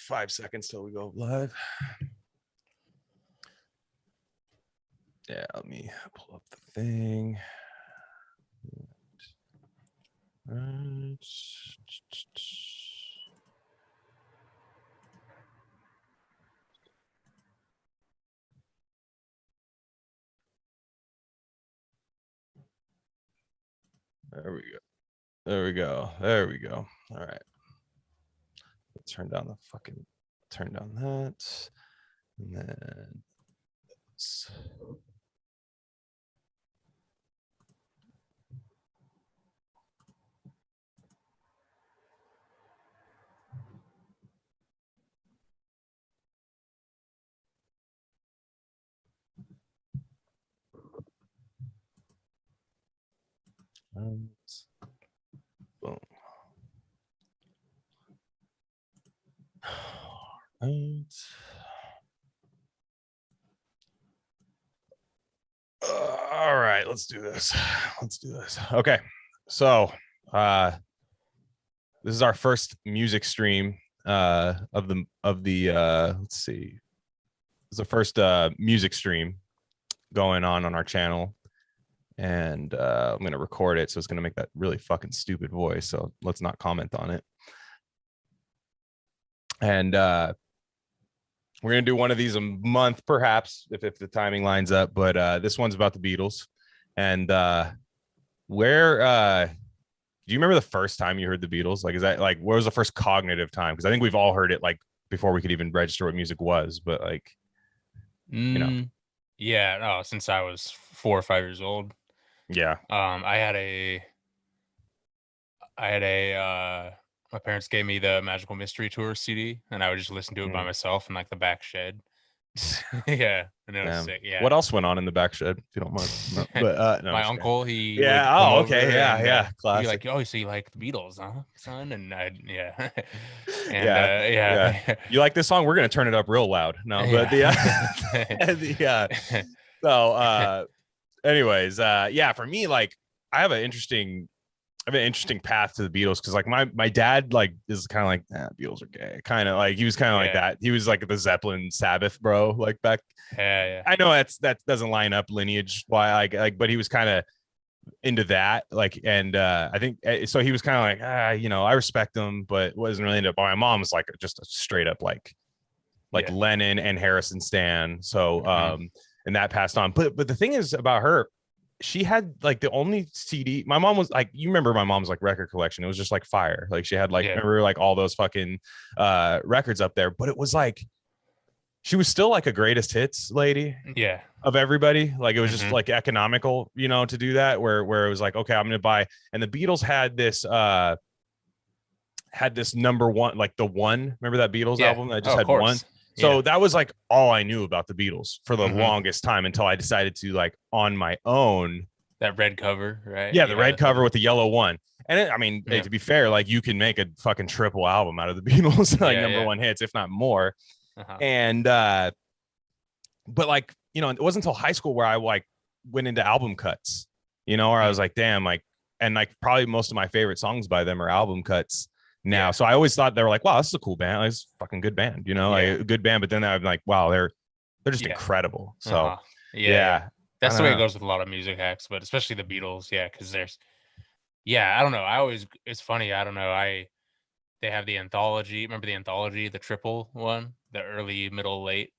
5 seconds till we go live. Yeah, let me pull up the thing. There we go. There we go. There we go. All right. Turn down the fucking, turn down that. And then boom. Right. All right, let's do this. Let's do this. Okay, so this is our first music stream of the let's see. It's the first music stream going on our channel, and I'm gonna record it, so it's gonna make that really fucking stupid voice. So let's not comment on it. And we're gonna do one of these a month, perhaps, if the timing lines up. But this one's about the Beatles. And where do you remember the first time you heard the Beatles? Like, is that like, where was the first cognitive time? Because I think we've all heard it like before we could even register what music was. But like, you know, yeah, no, since I was 4 or 5 years old. Yeah. I had a my parents gave me the Magical Mystery Tour CD, and I would just listen to it by myself in like the back shed. Yeah, and it was sick. Yeah. What else went on in the back shed, if you don't mind? No, but no, my uncle, he yeah. would come Oh, okay. over Yeah, and, yeah. Classic. He'd be like, oh, so you like the Beatles, huh, son? And I, yeah, and yeah. You like this song? We're gonna turn it up real loud. No, but So, anyways, yeah. For me, like, I have an interesting path to the Beatles, because like my dad like is kind of like, Beatles are gay, kind of like, he was kind of like that. He was like the Zeppelin Sabbath bro, like back. Yeah. I know that doesn't line up lineage why, like, but he was kind of into that, like, and I think so. He was kind of like, you know, I respect him, but wasn't really into it. But my mom was like just a straight up like Lennon and Harrison stan. So and that passed on. But the thing is about her, she had like the only CD. My mom was like, you remember my mom's like record collection. It was just like fire. Like she had like, remember like all those fucking records up there. But it was like, she was still like a greatest hits lady. Yeah. Of everybody. Like it was just like economical, you know, to do that, where it was like, okay, I'm gonna buy. And the Beatles had this number one, like the one. Remember that Beatles album that just had one? So that was like all I knew about the Beatles for the longest time, until I decided to, like, on my own. That red cover, right? Yeah, the red cover with the yellow one. And I mean, to be fair, like, you can make a fucking triple album out of the Beatles, like number one hits, if not more. And but like, you know, it wasn't until high school where I like went into album cuts, you know, where I was like, damn, like, and like probably most of my favorite songs by them are album cuts now. So I always thought they were like, wow, this is a cool band. Like, it's a fucking good band, you know, like a good band. But then I'm like, wow, they're just incredible. So that's the way it goes with a lot of music hacks, but especially the Beatles. Yeah, because there's, I don't know. It's funny. I don't know. They have the anthology. Remember the anthology, the triple one, the early, middle, late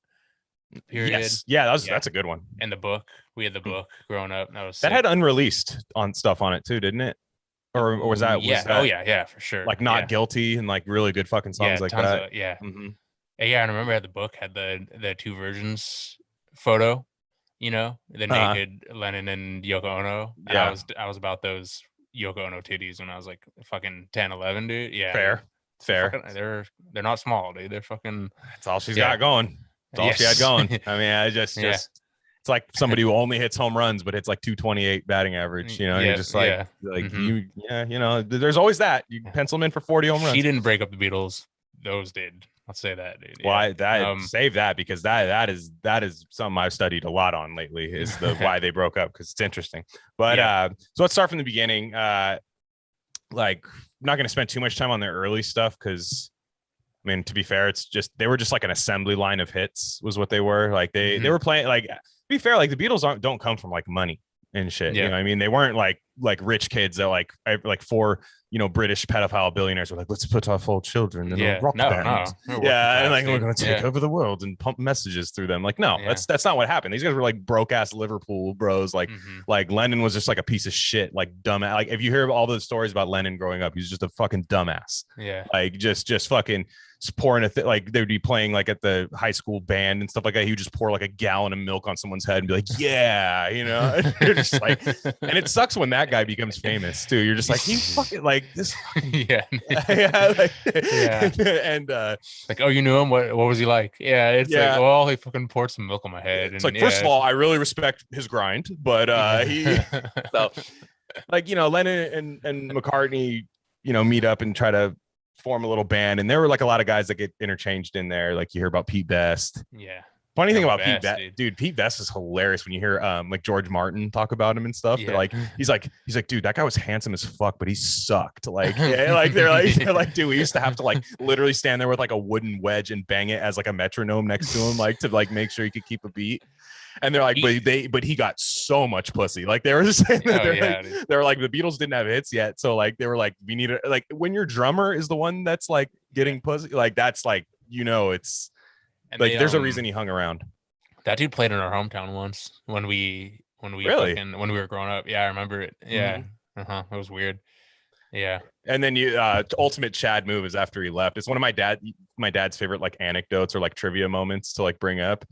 period. Yes. Yeah, that's a good one. And the book, we had the book growing up. That had unreleased on stuff on it too, didn't it? Or was that? Yeah, for sure. Like Not Guilty and like really good fucking songs like that. Yeah, and I remember the book had the 2 versions photo, you know, the naked Lennon and Yoko Ono. And I was about those Yoko Ono titties when I was like fucking 10, 11, dude. Yeah, fair. Fucking, they're not small, dude. They're fucking. That's all she's got going. That's all she had going. I mean, I just it's like somebody who only hits home runs but hits like 228 batting average, you know. You're just like you know, there's always that. You pencil them in for 40 home runs. She didn't break up the Beatles, those did. I'll say that, dude. Well, save that, because that is something I've studied a lot on lately, is the why they broke up, because it's interesting. But so let's start from the beginning. Like, I'm not going to spend too much time on their early stuff, because I mean, to be fair, it's just they were just like an assembly line of hits was what they were. Like they were playing like, to be fair, like the Beatles don't come from like money and shit. You know what I mean? They weren't like rich kids that like four, British pedophile billionaires were like, let's put our 4 children in a rock band. Yeah, and like we're gonna take over the world and pump messages through them. Like, no, that's not what happened. These guys were like broke ass Liverpool bros. Like like Lennon was just like a piece of shit, like dumb. Like if you hear all the stories about Lennon growing up, he's just a fucking dumbass. Yeah, like just fucking pouring like they would be playing like at the high school band and stuff like that. He would just pour like a gallon of milk on someone's head and be like, yeah, you're just like, and it sucks when that guy becomes famous too. You're just like, he fucking like this fucking, and like, oh, you knew him, what was he like? It's like, well, he fucking poured some milk on my head. It's like, first of all, I really respect his grind, but he so like, Lennon and McCartney, meet up and try to form a little band, and there were like a lot of guys that get interchanged in there. Like you hear about Pete Best. Funny thing about Pete Best, dude, Pete Best is hilarious when you hear like George Martin talk about him and stuff. They're like, he's like, dude, that guy was handsome as fuck, but he sucked. Like, like they're like, dude, we used to have to like literally stand there with like a wooden wedge and bang it as like a metronome next to him, like to like make sure he could keep a beat. And they're like, but he got so much pussy. Like they were just saying that they were like the Beatles didn't have hits yet, so like they were like, we need like when your drummer is the one that's like getting pussy, like that's like it's and like there's a reason he hung around. That dude played in our hometown once when we really when we were growing up. Yeah, I remember it. Yeah, it was weird. Yeah, and then ultimate Chad move is after he left. It's one of my dad's favorite like anecdotes or like trivia moments to like bring up.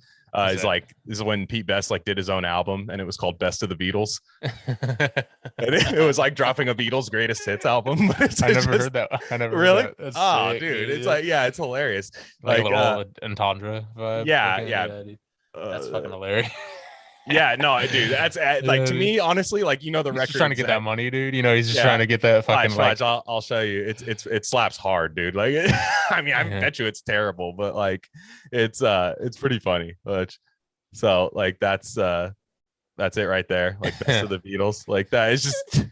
Is when Pete Best like did his own album and it was called Best of the Beatles. And it was like dropping a Beatles greatest hits album. I never heard that. I never really. Heard that. Oh, sick, dude, it's like it's hilarious. Like a little entendre vibe. Yeah. That's fucking hilarious. Yeah, no, dude, that's like to me, honestly, like the record. Just trying to get that money, dude. He's just trying to get that fucking. I'll show you. It slaps hard, dude. Like, I mean, I bet you it's terrible, but like, it's pretty funny. But so like that's it right there. Like Best of the Beatles. Like that is just.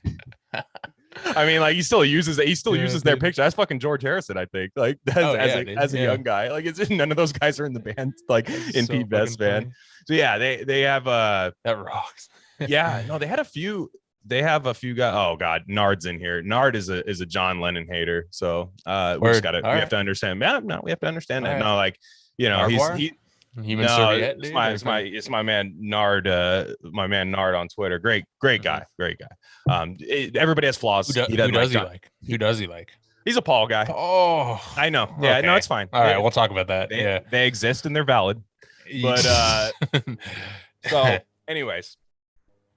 I mean, like he still uses their picture. That's fucking George Harrison, I think. Like as a young guy, like none of those guys are in the band, like in Pete Best's band. So yeah, they have that rocks. Yeah, no, they had a few. They have a few guys. Oh god, Nard's in here. Nard is a John Lennon hater. So we have to understand. No, we have to understand that. No, like it's my man Nard, on Twitter. Great guy. Everybody has flaws. Who does he like? He's a Paul guy. Oh, I know. Yeah, okay. No, it's fine. All right, we'll talk about that. They exist and they're valid. But so anyways,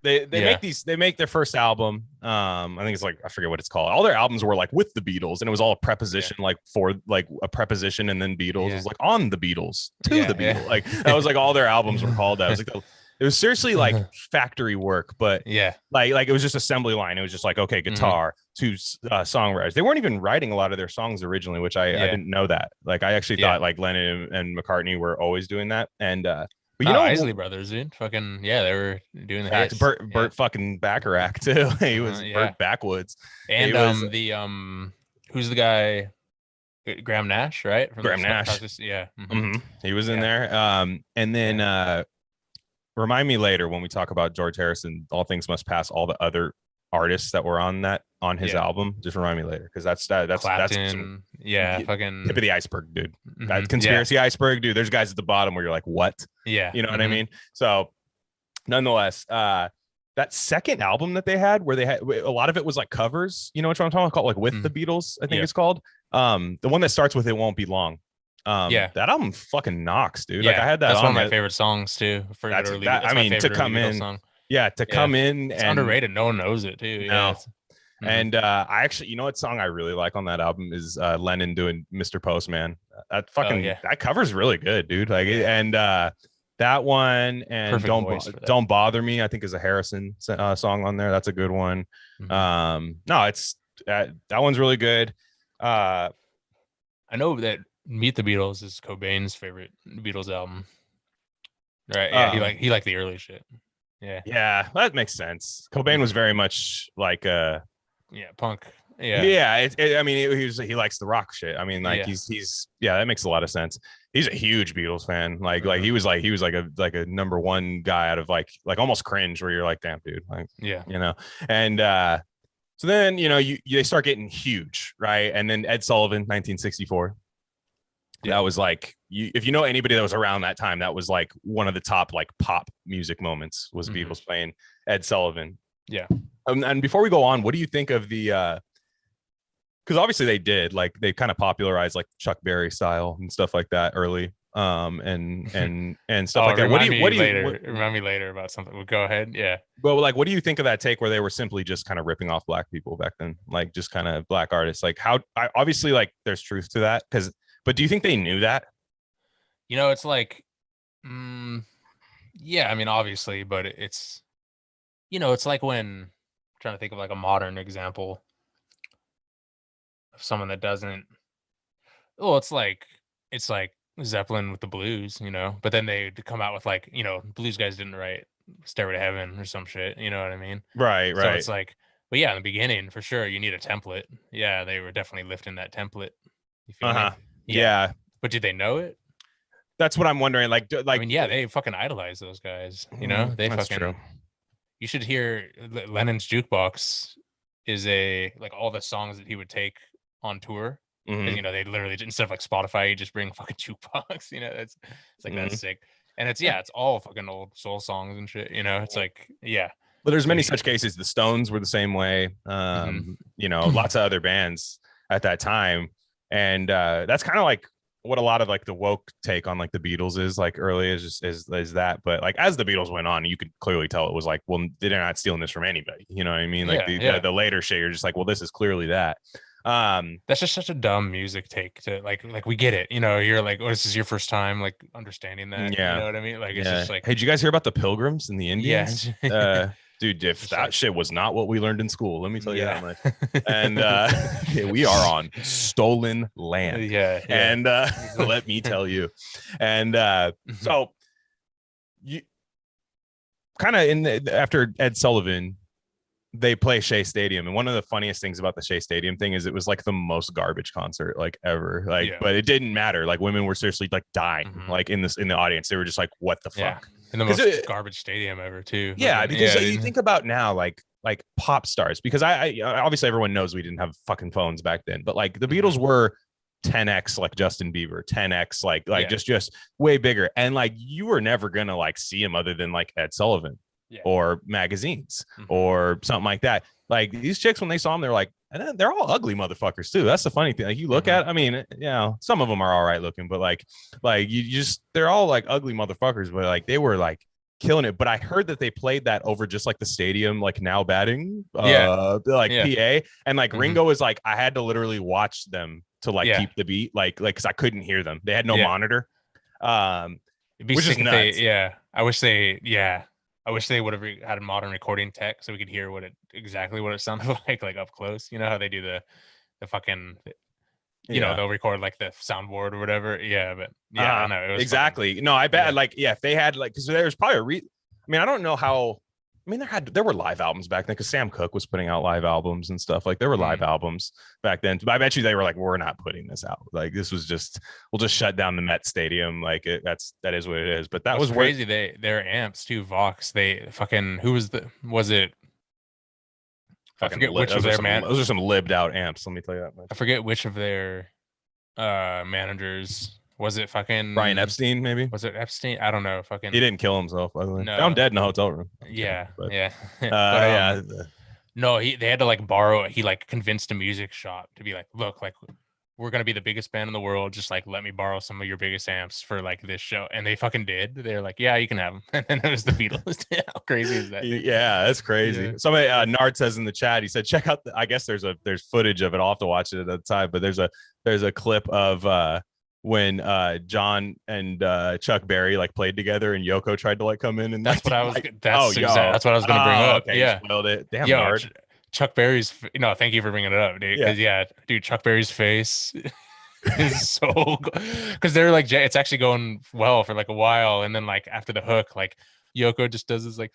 they make their first album. I think it's like, I forget what it's called. All their albums were like with the Beatles, and it was all a preposition, like for like a preposition and then Beatles. It was like on the Beatles to the Beatles. Like that was like all their albums were called that. It was like it was seriously like factory work, but like it was just assembly line. It was just like, okay, guitar, 2 songwriters. They weren't even writing a lot of their songs originally, which I didn't know that. Like I actually thought like Lennon and McCartney were always doing that. And but Isley Brothers, dude, fucking they were doing the hits. Burt fucking Bacharach too. He was Burt Backwoods. And who's the guy? Graham Nash, right? Graham Nash. He was in there. And then remind me later when we talk about George Harrison, All Things Must Pass, all the other artists that were on his album. Just remind me later, because that's Clapton, fucking tip of the iceberg, dude. That conspiracy iceberg, dude. There's guys at the bottom where you're like, what? Yeah, you know what I mean. So, nonetheless, that second album that they had, where they had a lot of it was like covers. You know what I'm talking about? Called like With the Beatles, I think it's called. The one that starts with "It Won't Be Long." That album fucking knocks, dude. Like I had that. That's one of my favorite songs too. To come in. Song. Yeah, come in. It's underrated. No one knows it too. No. And I actually, what song I really like on that album is Lennon doing Mr. Postman. That fucking that cover's really good, dude. Like and that one and Don't Bother Me, I think, is a Harrison song on there. That's a good one. No, it's that one's really good. I know that Meet the Beatles is Cobain's favorite Beatles album. Right. Yeah, he liked the early shit. Yeah, that makes sense. Cobain was very much like punk. Yeah. I mean, he likes the rock shit. I mean, like he's yeah, that makes a lot of sense. He's a huge Beatles fan. Like he was like a number one guy out of like almost cringe, where you're like, damn, dude, like, you know. And so then, you know, they start getting huge, right? And then Ed Sullivan, 1964. That was like, if you know anybody that was around that time, that was like one of the top like pop music moments, was Beatles playing Ed Sullivan. Yeah. And before we go on, what do you think of the because obviously they kind of popularized like Chuck Berry style and stuff like that early, and stuff like that. Remind me later about something. Well, go ahead. Yeah. But like, what do you think of that take where they were simply just kind of ripping off black people back then, like just kind of black artists? Like, obviously, like, there's truth to that, but do you think they knew that? You know, it's like, yeah, I mean, obviously, but it's, you know, it's like when I'm trying to think of like a modern example of someone that doesn't. Well, it's like Zeppelin with the blues, you know, but then they come out with like, you know, blues guys didn't write Stairway to Heaven or some shit, you know what I mean? Right. So it's like, but yeah, in the beginning, for sure, you need a template. Yeah, they were definitely lifting that template. You feel me? Yeah. But did they know it? That's what I'm wondering. Like, I mean, yeah, they fucking idolize those guys. You know, they that's fucking. True. You should hear Lennon's jukebox is like all the songs that he would take on tour. You know, they literally, instead of like Spotify, you just bring a fucking jukebox. You know, it's like that's sick. And it's all fucking old soul songs and shit. You know, it's like But there's many such cases. The Stones were the same way. You know, lots of other bands at that time, and that's kind of like what a lot of like the woke take on like the Beatles is like early is that. But like as the Beatles went on, you could clearly tell it was like, well, they're not stealing this from anybody. You know what I mean? Like the later shit, you're just like, well, this is clearly that. That's just such a dumb music take to like we get it, you know, you're like, oh, this is your first time like understanding that. You know what I mean? Like it's just like, hey, did you guys hear about the Pilgrims and the Indians? Dude, if that shit was not what we learned in school, let me tell you that much. And we are on stolen land. And let me tell you. And so you kind of after Ed Sullivan, they play Shea Stadium, and one of the funniest things about the Shea Stadium thing is it was like the most garbage concert like ever. Like, but it didn't matter. Like women were seriously like dying, like in the audience. They were just like, "What the fuck?" In the most garbage stadium ever, too. Yeah, because you think about now, like pop stars. Because I obviously everyone knows we didn't have fucking phones back then, but like the Beatles were 10x like Justin Bieber, 10x like just way bigger, and like you were never gonna like see him other than like Ed Sullivan. Or magazines or something like that. Like these chicks, when they saw them, they're like, and they're all ugly motherfuckers too. That's the funny thing. Like you look at, I mean, you know, some of them are all right looking, but like you just, they're all like ugly motherfuckers, but like they were like killing it. But I heard that they played that over just like the stadium, like now batting, PA, and like Ringo is like, I had to literally watch them to like keep the beat, like because I couldn't hear them. They had no monitor. Which is nuts. I wish they would have had a modern recording tech so we could hear exactly what it sounded like up close. You know how they do the fucking, you know, they'll record like the soundboard or whatever. But I don't know. It was exactly. Fucking, no, I bet like, if they had like, because there's probably I mean, I don't know how. I mean, there were live albums back then because Sam Cooke was putting out live albums and stuff. Like there were live albums back then. But I bet you they were like, we're not putting this out. Like this was just, we'll just shut down the Met Stadium. Like that is what it is. But that was crazy. Their amps too, Vox. They fucking, was it? I forget which of their those are some libbed out amps. Let me tell you that much. I forget which of their managers. Was it fucking Brian Epstein? Maybe was it Epstein? I don't know. Fucking he didn't kill himself. By the way, no. Found dead in a hotel room. No, they had to like borrow. He like convinced a music shop to be like, look, like we're gonna be the biggest band in the world. Just like let me borrow some of your biggest amps for like this show, and they fucking did. They're like, yeah, you can have them. And then it was the Beatles. How crazy is that? Yeah, that's crazy. Somebody Nard says in the chat, he said, check out. I guess there's footage of it. I'll have to watch it at the time, but there's a clip of when John and Chuck Berry like played together and Yoko tried to like come in, and that's what I was that's what I was gonna bring up. Okay, yeah, spoiled it. Damn, Nard. Chuck Berry's thank you for bringing it up, dude. Because dude, Chuck Berry's face is so because they're like it's actually going well for like a while, and then like after the hook, like Yoko just does this like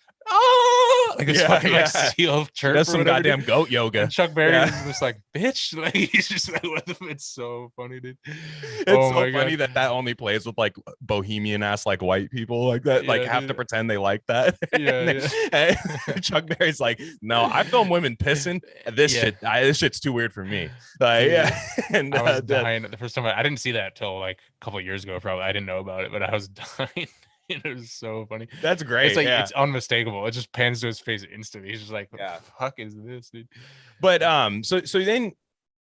like this fucking like seal chirp. That's some goddamn goat yoga. And Chuck Berry is just like, bitch. Like he's just like, what the, it's so funny, dude. It's so funny that only plays with like bohemian ass like white people like that, like have to pretend they like that. And Chuck Berry's like, no, I film women pissing. This shit's too weird for me. Like, and I was dying the first time. I didn't see that till like a couple of years ago. Probably I didn't know about it, but I was dying. It was so funny. That's great. It's like it's unmistakable. It just pans to his face instantly. He's just like, what the fuck is this, dude? But so then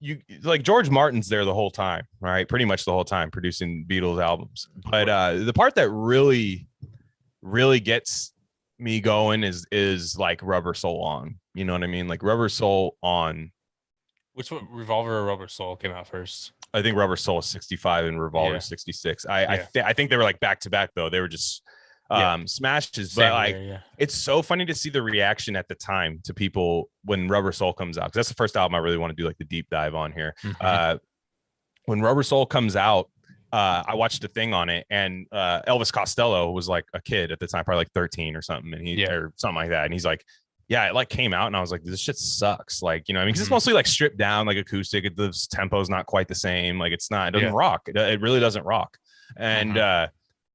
you like George Martin's there the whole time, right? Pretty much the whole time producing Beatles albums. But the part that really gets me going is like Rubber Soul On. You know what I mean? Like Rubber Soul On. Which one, Revolver or Rubber Soul came out first? I think Rubber Soul is 65 and Revolver 66. I think they were like back to back though. They were just smashes. But like it's so funny to see the reaction at the time to people when Rubber Soul comes out, because that's the first album I really want to do like the deep dive on here. When Rubber Soul comes out, I watched a thing on it, and Elvis Costello was like a kid at the time, probably like 13 or something, and he or something like that, and he's like, yeah, it like came out and I was like, this shit sucks. Like, you know, I mean, because it's mostly like stripped down, like acoustic. The tempo's not quite the same. Like it doesn't rock. It really doesn't rock. And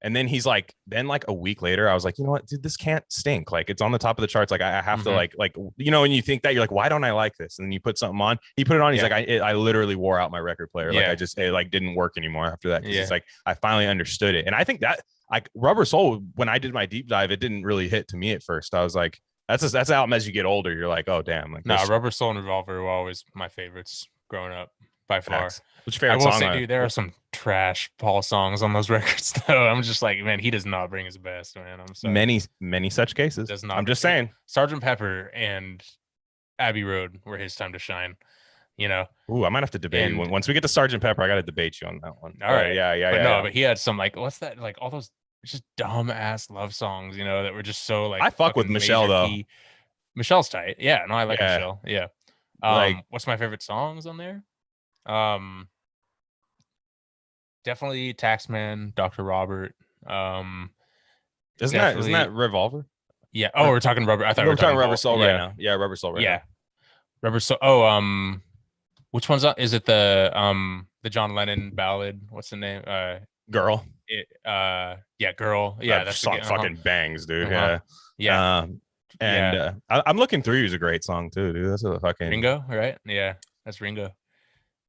then he's like, then like a week later, I was like, you know what, dude, this can't stink. Like it's on the top of the charts. Like I have to like, you know, and you think that you're like, why don't I like this? And then you put something on, he put it on. He's like, I literally wore out my record player. Like it like didn't work anymore after that. Cause it's like, I finally understood it. And I think that like Rubber Soul, when I did my deep dive, it didn't really hit to me at first. I was like, that's an album as you get older, you're like, oh damn. Like Rubber Soul and Revolver were always my favorites growing up by far. What's your favorite song? Dude, there are some trash Paul songs on those records though. I'm just like, man, he does not bring his best, man. I'm sorry. Many such cases. Does not. I'm just saying. Sgt. Pepper and Abbey Road were his time to shine. You know. Ooh, I might have to debate you. Once we get to Sgt. Pepper, I got to debate you on that one. All right. Yeah. But he had some like, what's that? Like all those just dumb ass love songs, you know, that were just so like. I fuck with Michelle though. Michelle's tight. Yeah, no, I like Michelle. Yeah. What's my favorite songs on there? Definitely Taxman, Dr. Robert. Isn't that Revolver? Yeah. Oh, we're talking Rubber. I thought we were talking Rubber Soul right now. Yeah, Rubber Soul right now. Rubber Soul. Oh, which one's up? Is it the John Lennon ballad? What's the name? Girl. Girl. Yeah, that song fucking bangs, dude. Yeah. I'm Looking Through You is a great song too, dude. That's a fucking Ringo, right? Yeah, that's Ringo.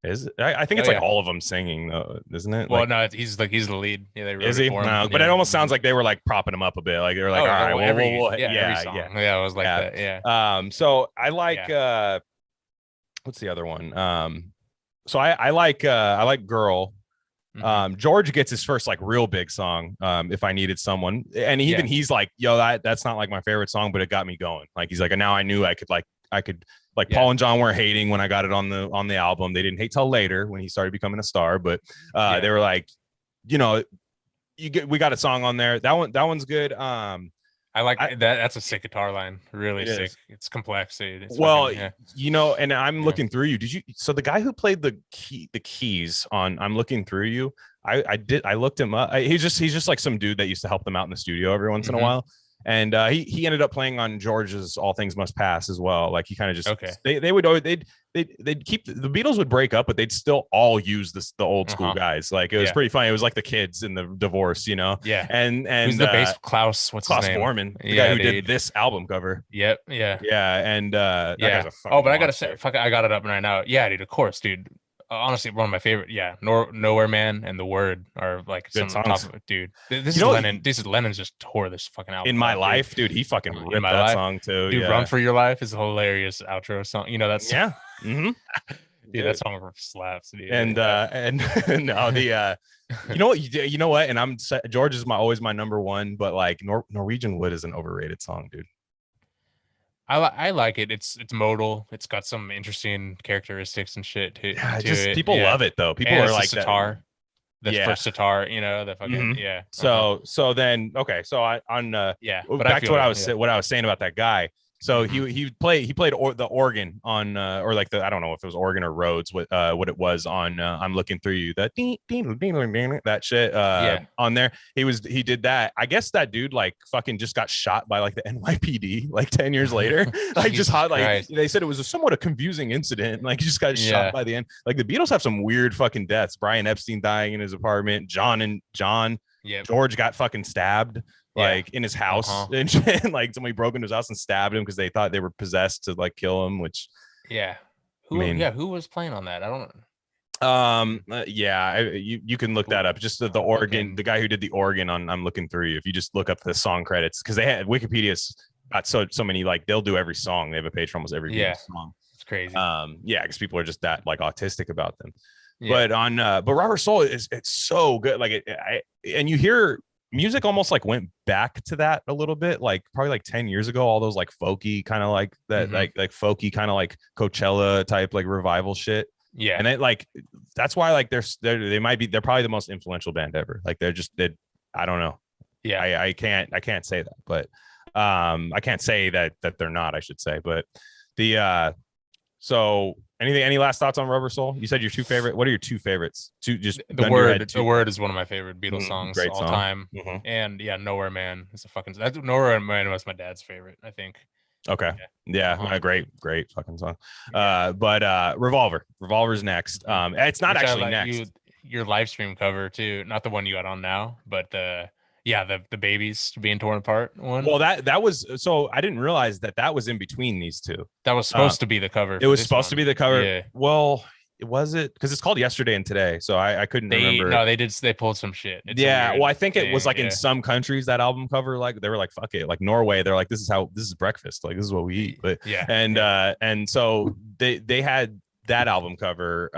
Is it? I think it's like all of them singing though, isn't it? Well, like, no, he's the lead. Yeah, they wrote is he? No, but it almost sounds like they were like propping him up a bit. Like they were like, all right, every song. Yeah, it was like that. Yeah. So I like what's the other one? So I like Girl. George gets his first like real big song, If I Needed Someone, and even he's like, yo, that's not like my favorite song, but it got me going. Like he's like, and now I knew I could Paul and John weren't hating when I got it on the album. They didn't hate till later when he started becoming a star, but they were like, you know, we got a song on there. That one's good. I like that. That's a sick guitar line. Really sick. It's complex. It's you know, and I'm Looking Through You. So the guy who played the keys on I'm Looking Through You, I looked him up. He's just like some dude that used to help them out in the studio every once in a while. And he ended up playing on George's All Things Must Pass as well. Like he kind of just they'd keep the Beatles would break up, but they'd still all use the old school guys. Like it was pretty funny. It was like the kids in the divorce, you know. Yeah. And who's the bass? Klaus his name? Foreman, the guy who did this album cover. Yep. Yeah. And that guy's a fucking but I gotta say, I got it up right now. Yeah, dude. Of course, dude. Honestly, one of my favorite. Yeah, Nowhere Man and The Word are like some top of it, dude. This is Lennon. Lennon's just tore this fucking album. In My Life, dude. He fucking ripped that song too. Dude, Run For Your Life is a hilarious outro song. You know that's Dude, that song slaps, dude. And no, you know what? And George is always my number one, but like Norwegian Wood is an overrated song, dude. I like it. It's modal. It's got some interesting characteristics and shit to it. People love it though. People are like sitar. The first sitar, you know, the fucking So then okay, so back to what I was saying about that guy. So he played the organ on or like the, I don't know if it was organ or Rhodes, what it was on I'm Looking Through You, that that shit on there. He did that. I guess that dude like fucking just got shot by like the NYPD like 10 years later. Like just hot, like they said it was a somewhat a confusing incident. Like he just got shot by the end. Like the Beatles have some weird fucking deaths. Brian Epstein dying in his apartment. John George got fucking stabbed like in his house and shit. Like somebody broke into his house and stabbed him because they thought they were possessed to like kill him, which who was playing on that? I don't you can look that up. Just the organ, the guy who did the organ on I'm Looking Through You. If you just look up the song credits, because they had Wikipedia's got so many, like they'll do every song. They have a page for almost every song. It's crazy. Because people are just that like autistic about them. But on but Rubber Soul it's so good. Like and you hear music almost like went back to that a little bit, like probably like 10 years ago, all those like folky kind of like that, like folky kind of like Coachella type like revival shit. Yeah. And it like, that's why like they're probably the most influential band ever. Like they I don't know. Yeah. I can't say that, but I can't say that they're not, I should say. But so any last thoughts on Rubber Soul? You said your two favorite. What are your two favorites? Just The Word is one of my favorite Beatles songs all time. And Nowhere Man is Nowhere Man was my dad's favorite, I think. Okay. Yeah. Great fucking song. But Revolver's next. It's not actually next. Your live stream cover too, not the one you got on now, but the babies being torn apart one. Well, that was, so I didn't realize that was in between these two. That was supposed to be the cover. It was supposed to be the cover. Yeah. Well, was it? Because it's called Yesterday and Today, so I couldn't remember. No, they pulled some shit. Well, I think it was like in some countries that album cover, like they were like, fuck it, like Norway, they're like, this is breakfast, like this is what we eat. But and so they had that album cover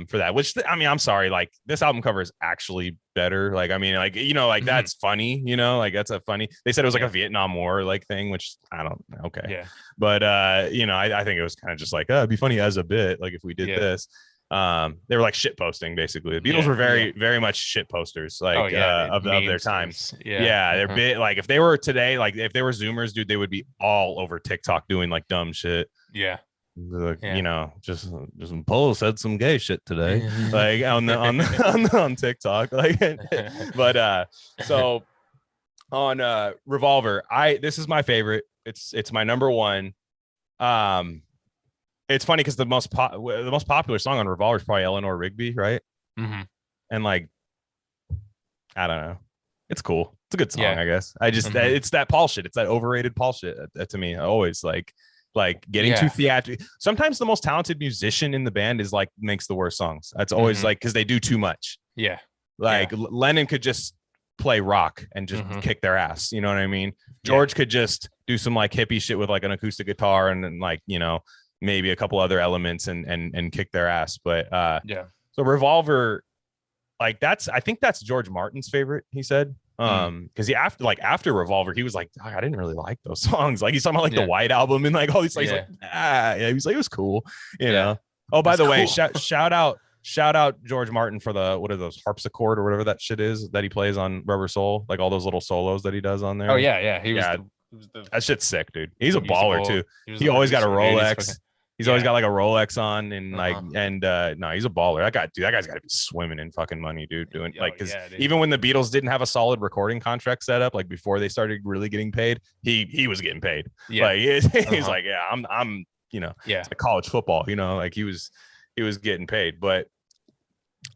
for that, which I mean, I'm sorry, like this album cover is actually better. Like I mean, like like that's funny, like that's a funny. They said it was like a Vietnam War like thing, which I don't. Okay, but I think it was kind of just like it'd be funny as a bit, like if we did this. They were like shit posting basically. The Beatles were very much shit posters, like of their time. They're bit like if they were today, like if they were Zoomers, dude, they would be all over TikTok doing like dumb shit. Like, just Polo said some gay shit today, like on TikTok, like. But so on Revolver, this is my favorite. It's my number one. It's funny because the most popular song on Revolver is probably Eleanor Rigby, right? And like, I don't know, it's cool. It's a good song, I guess. I just it's that Paul shit. It's that overrated Paul shit to me. I always like getting too theatrical. Sometimes the most talented musician in the band is like makes the worst songs. That's always like because they do too much. Lennon could just play rock and just kick their ass. You know what I mean? George could just do some like hippie shit with like an acoustic guitar and then like maybe a couple other elements and kick their ass. But so Revolver, like I think that's George Martin's favorite, he said. Because after Revolver, he was like, I didn't really like those songs. Like he's talking about like the White Album and like all these things. Like, he was like, it was cool, know. Oh, by the way, shout out George Martin for what are those, harpsichord or whatever that shit is that he plays on Rubber Soul, like all those little solos that he does on there. Oh yeah, that shit's sick, dude. He's a baller too. He always got a Rolex. He's always got like a Rolex on and like, no, he's a baller. That guy's got to be swimming in fucking money, dude. Doing like, because even when the Beatles didn't have a solid recording contract set up, like before they started really getting paid, he was getting paid. Like he's like, I'm it's like college football, like he was getting paid. But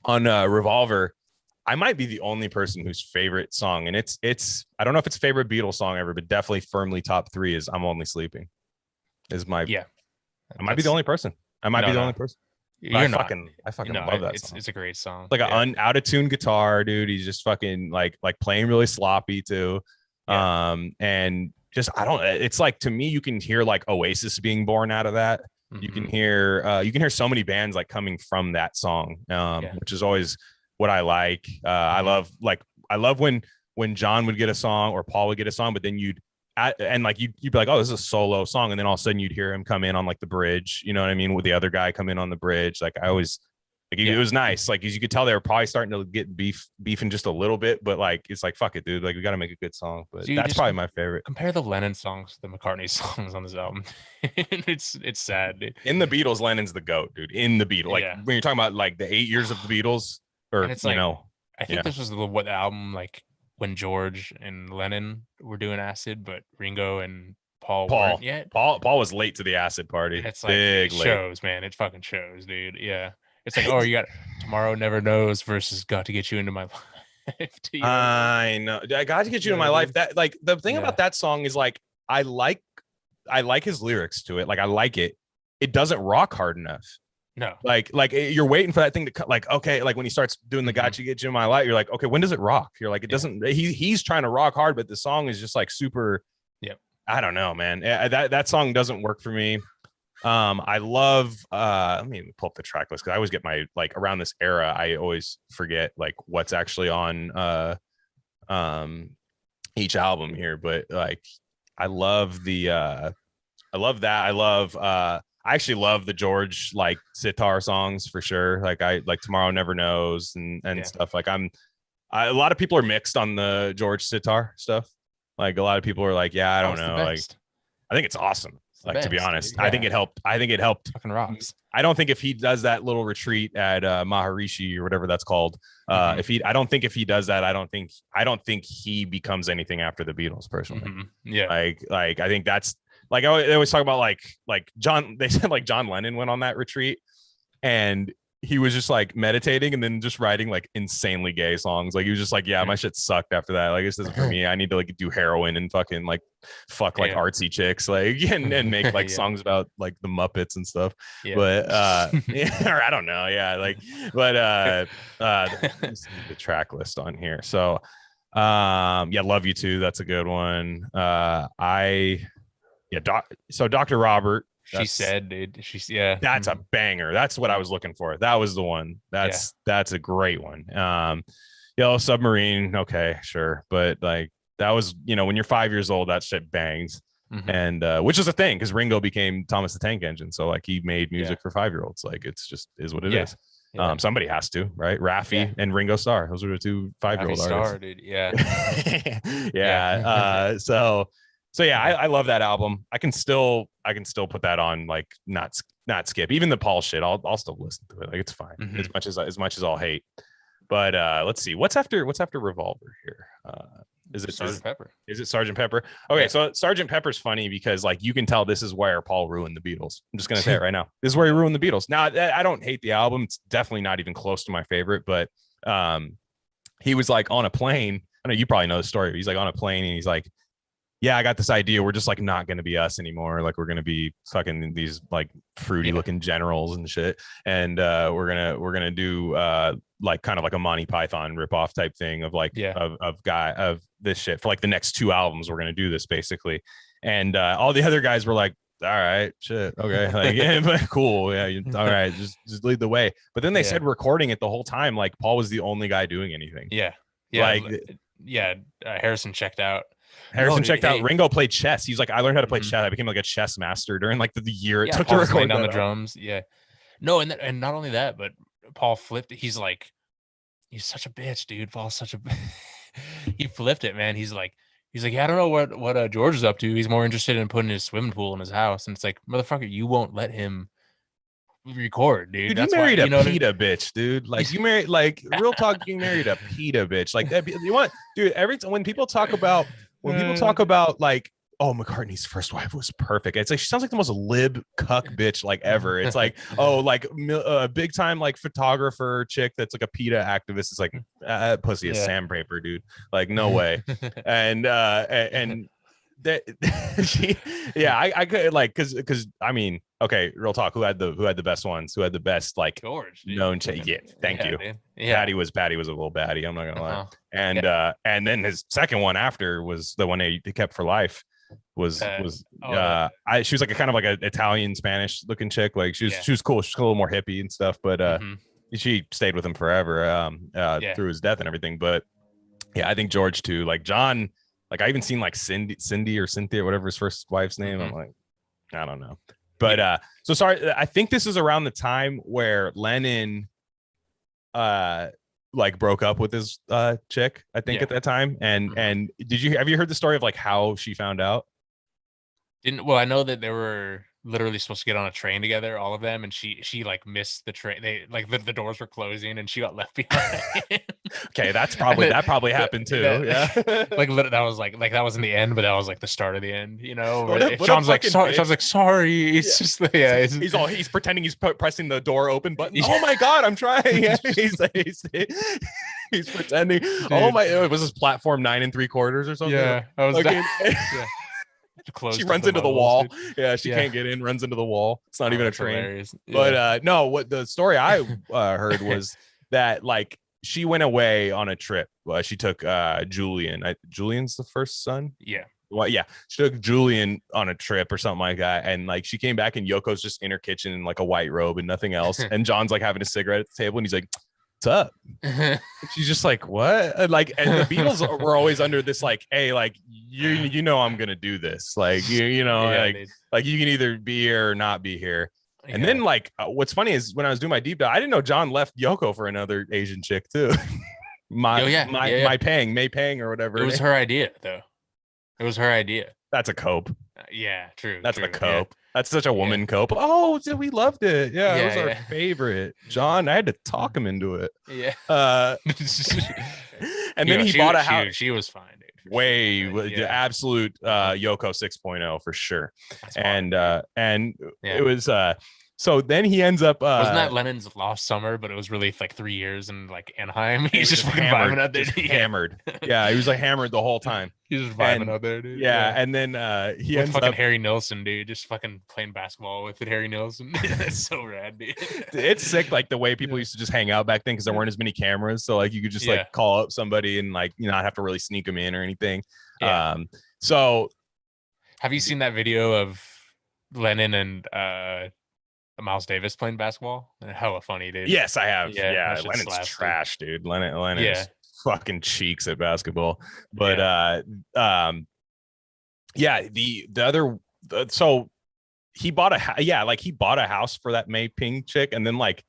on Revolver, I might be the only person whose favorite song, and it's I don't know if it's favorite Beatles song ever, but definitely firmly top 3 is "I'm Only Sleeping." Is my I might be the only person. I might be the only person. I fucking love that song. It's a great song. Like an out of tune guitar, dude. He's just fucking like playing really sloppy too. And just it's like, to me, you can hear like Oasis being born out of that. You can hear so many bands like coming from that song, which is always what I like. I love when John would get a song or Paul would get a song, but then you'd be like, oh, this is a solo song, and then all of a sudden you'd hear him come in on like the bridge, you know what I mean, with the other guy come in on the bridge. Like I always Like it was nice. Like as you could tell, they were probably starting to get beefing just a little bit, but like it's like fuck it, dude. Like we got to make a good song. But Dude, that's probably my favorite. Compare the Lennon songs to the McCartney songs on this album. It's sad, dude. In the Beatles, Lennon's the GOAT, dude. In the Beatles, like when you're talking about like the 8 years of the Beatles, or and it's you like, know, I think this was what the album like when George and Lennon were doing acid, but Ringo and Paul weren't yet. Paul was late to the acid party. And it's like it shows, man. It fucking shows, dude. Yeah. It's like, oh, you got Tomorrow Never Knows versus Got to Get You Into My Life. I know. I got to get you in my life. That like the thing about that song is like I like his lyrics to it. Like I like it. It doesn't rock hard enough. No. Like you're waiting for that thing to cut. Like, okay, like when he starts doing the Got You Get You in My Life, you're like, okay, when does it rock? You're like, it doesn't. He's trying to rock hard, but the song is just like super. Yep. I don't know, man. That song doesn't work for me. I love let me pull up the track list because I always get my like around this era I always forget like what's actually on each album here, but like I love that. I actually love the George like sitar songs for sure. Like I like Tomorrow Never Knows and stuff. Like a lot of people are mixed on the George sitar stuff. Like a lot of people are like, yeah, I don't know. Like I think it's awesome. Like to be honest, I think it helped. Fucking rocks. I don't think if he does that little retreat at Maharishi or whatever that's called, I don't think if he does that, I don't think he becomes anything after the Beatles personally. Yeah. Like I think that's like they always talk about like John. They said like John Lennon went on that retreat and he was just like meditating and then just writing like insanely gay songs. Like he was just like, yeah, my shit sucked after that. Like this isn't for me. I need to like do heroin and fucking like fuck like artsy chicks like and make like songs about like the Muppets and stuff. But or I don't know. Yeah, like but the track list on here. So Love You Too. That's a good one. So Dr. Robert. She said, dude. That's a banger. That's what I was looking for. That was the one. That's a great one. Yellow Submarine. Okay, sure, but like that was when you're 5 years old, that shit bangs, and which is a thing because Ringo became Thomas the Tank Engine, so like he made music for 5-year-olds. Like it's just is what it is. Yeah. Somebody has to, right? Raffi and Ringo Starr. Those are the two 5-year-old artists. Dude. Yeah. So yeah, I love that album. I can still put that on, like not skip. Even the Paul shit, I'll still listen to it. Like it's fine as much as I'll hate. But let's see, what's after Revolver here? Is it Sgt. Pepper? Is it Sgt. Pepper? Okay, so Sgt. Pepper's funny because like you can tell this is where Paul ruined the Beatles. I'm just gonna say it right now. This is where he ruined the Beatles. Now I don't hate the album. It's definitely not even close to my favorite. But he was like on a plane. I know you probably know the story. He's like on a plane and he's like, yeah, I got this idea. We're just like not going to be us anymore. Like we're going to be fucking these like fruity looking generals and shit. And we're going to do like kind of like a Monty Python ripoff type thing of like of this shit for like the next 2 albums. We're going to do this basically. And all the other guys were like, all right, shit. Okay. Like, yeah, but cool. Yeah. All right. Just lead the way. But then they said recording it the whole time. Like Paul was the only guy doing anything. Yeah. Yeah. Like, Harrison checked out. Checked out. Ringo played chess. He's like, I learned how to play chess. I became like a chess master during like the year it took to record on the drums. Yeah. No, and not only that, but Paul flipped it. He's like, he's such a bitch, dude. Paul's such a he flipped it, man. He's like, yeah, I don't know what George is up to. He's more interested in putting his swimming pool in his house. And it's like, motherfucker, you won't let him record, dude. That's you married a PETA bitch, dude. Like you married, like real talk, you married a PETA bitch. Like that. You want, dude? Every time when people talk about like, oh, McCartney's first wife was perfect. It's like she sounds like the most lib cuck bitch like ever. It's like, oh, like a big time like photographer chick that's like a PETA activist. It's like pussy is sandpaper, dude. Like no way. and that I could like because I mean, okay, real talk. Who had the best ones? Who had the best like George, dude. Known? Thank you. Dude. Yeah. Patty was a little baddie. I'm not gonna lie. And then his second one after was the one he kept for life. She was like a kind of like an Italian Spanish looking chick. Like she was cool. She's a little more hippie and stuff, but she stayed with him forever through his death and everything. But yeah, I think George too. Like John. Like I even seen like Cindy or Cynthia, whatever his first wife's name. I'm like, I don't know. But so sorry. I think this is around the time where Lennon like broke up with his chick, I think, at that time. And have you heard the story of like how she found out? Well, I know that they were literally supposed to get on a train together, all of them, and she like missed the train. They like the doors were closing and she got left behind. Okay, that probably happened too. Yeah. Like that was like that wasn't the end, but that was like the start of the end, you know. Sean's like sorry. It's just he's pretending he's pressing the door open button. Oh my god, I'm trying. Yeah, he's pretending. Dude. Oh my, it was his platform 9 3/4 or something. Yeah, I was yeah. She runs into the wall. Dude. Yeah, she can't get in, runs into the wall. It's not even a train. Yeah. But no, what the story I heard was that like she went away on a trip. She took Julian. Julian's the first son? Yeah. Well, yeah. She took Julian on a trip or something like that. And like she came back and Yoko's just in her kitchen in like a white robe and nothing else. And John's like having a cigarette at the table and he's like, what's up? She's just like, what? And the Beatles were always under this like, hey, like you know I'm gonna do this, like you know like you can either be here or not be here. And then like what's funny is when I was doing my deep dive, I didn't know John left Yoko for another Asian chick too. May Pang or whatever. It was her idea though. It was her idea. That's a cope. Yeah, true. That's a cope. Yeah. That's such a woman cope. Oh, we loved it. Yeah, it was our favorite. John, I had to talk him into it. Yeah. And then he bought a house. She was fine, dude. The absolute Yoko 6.0 for sure. And it was so then he ends up wasn't that Lennon's Lost Summer, but it was really like 3 years in like Anaheim. He's just fucking hammered out there. Hammered. Yeah, he was like hammered the whole time. He's just vibing out there, dude. Yeah, and then he ends fucking up Harry Nilsson, dude, just fucking playing basketball with Harry Nilsson. That's so rad, dude. It's sick, like the way people used to just hang out back then because there weren't as many cameras, so like you could just like call up somebody and like not have to really sneak them in or anything. Yeah. So have you seen that video of Lennon and Miles Davis playing basketball? Hella funny, dude. Yes, I have. Yeah, Lennon's trash, dude. Lennon is fucking cheeks at basketball. But the other so he bought a house for that May Ping chick and then like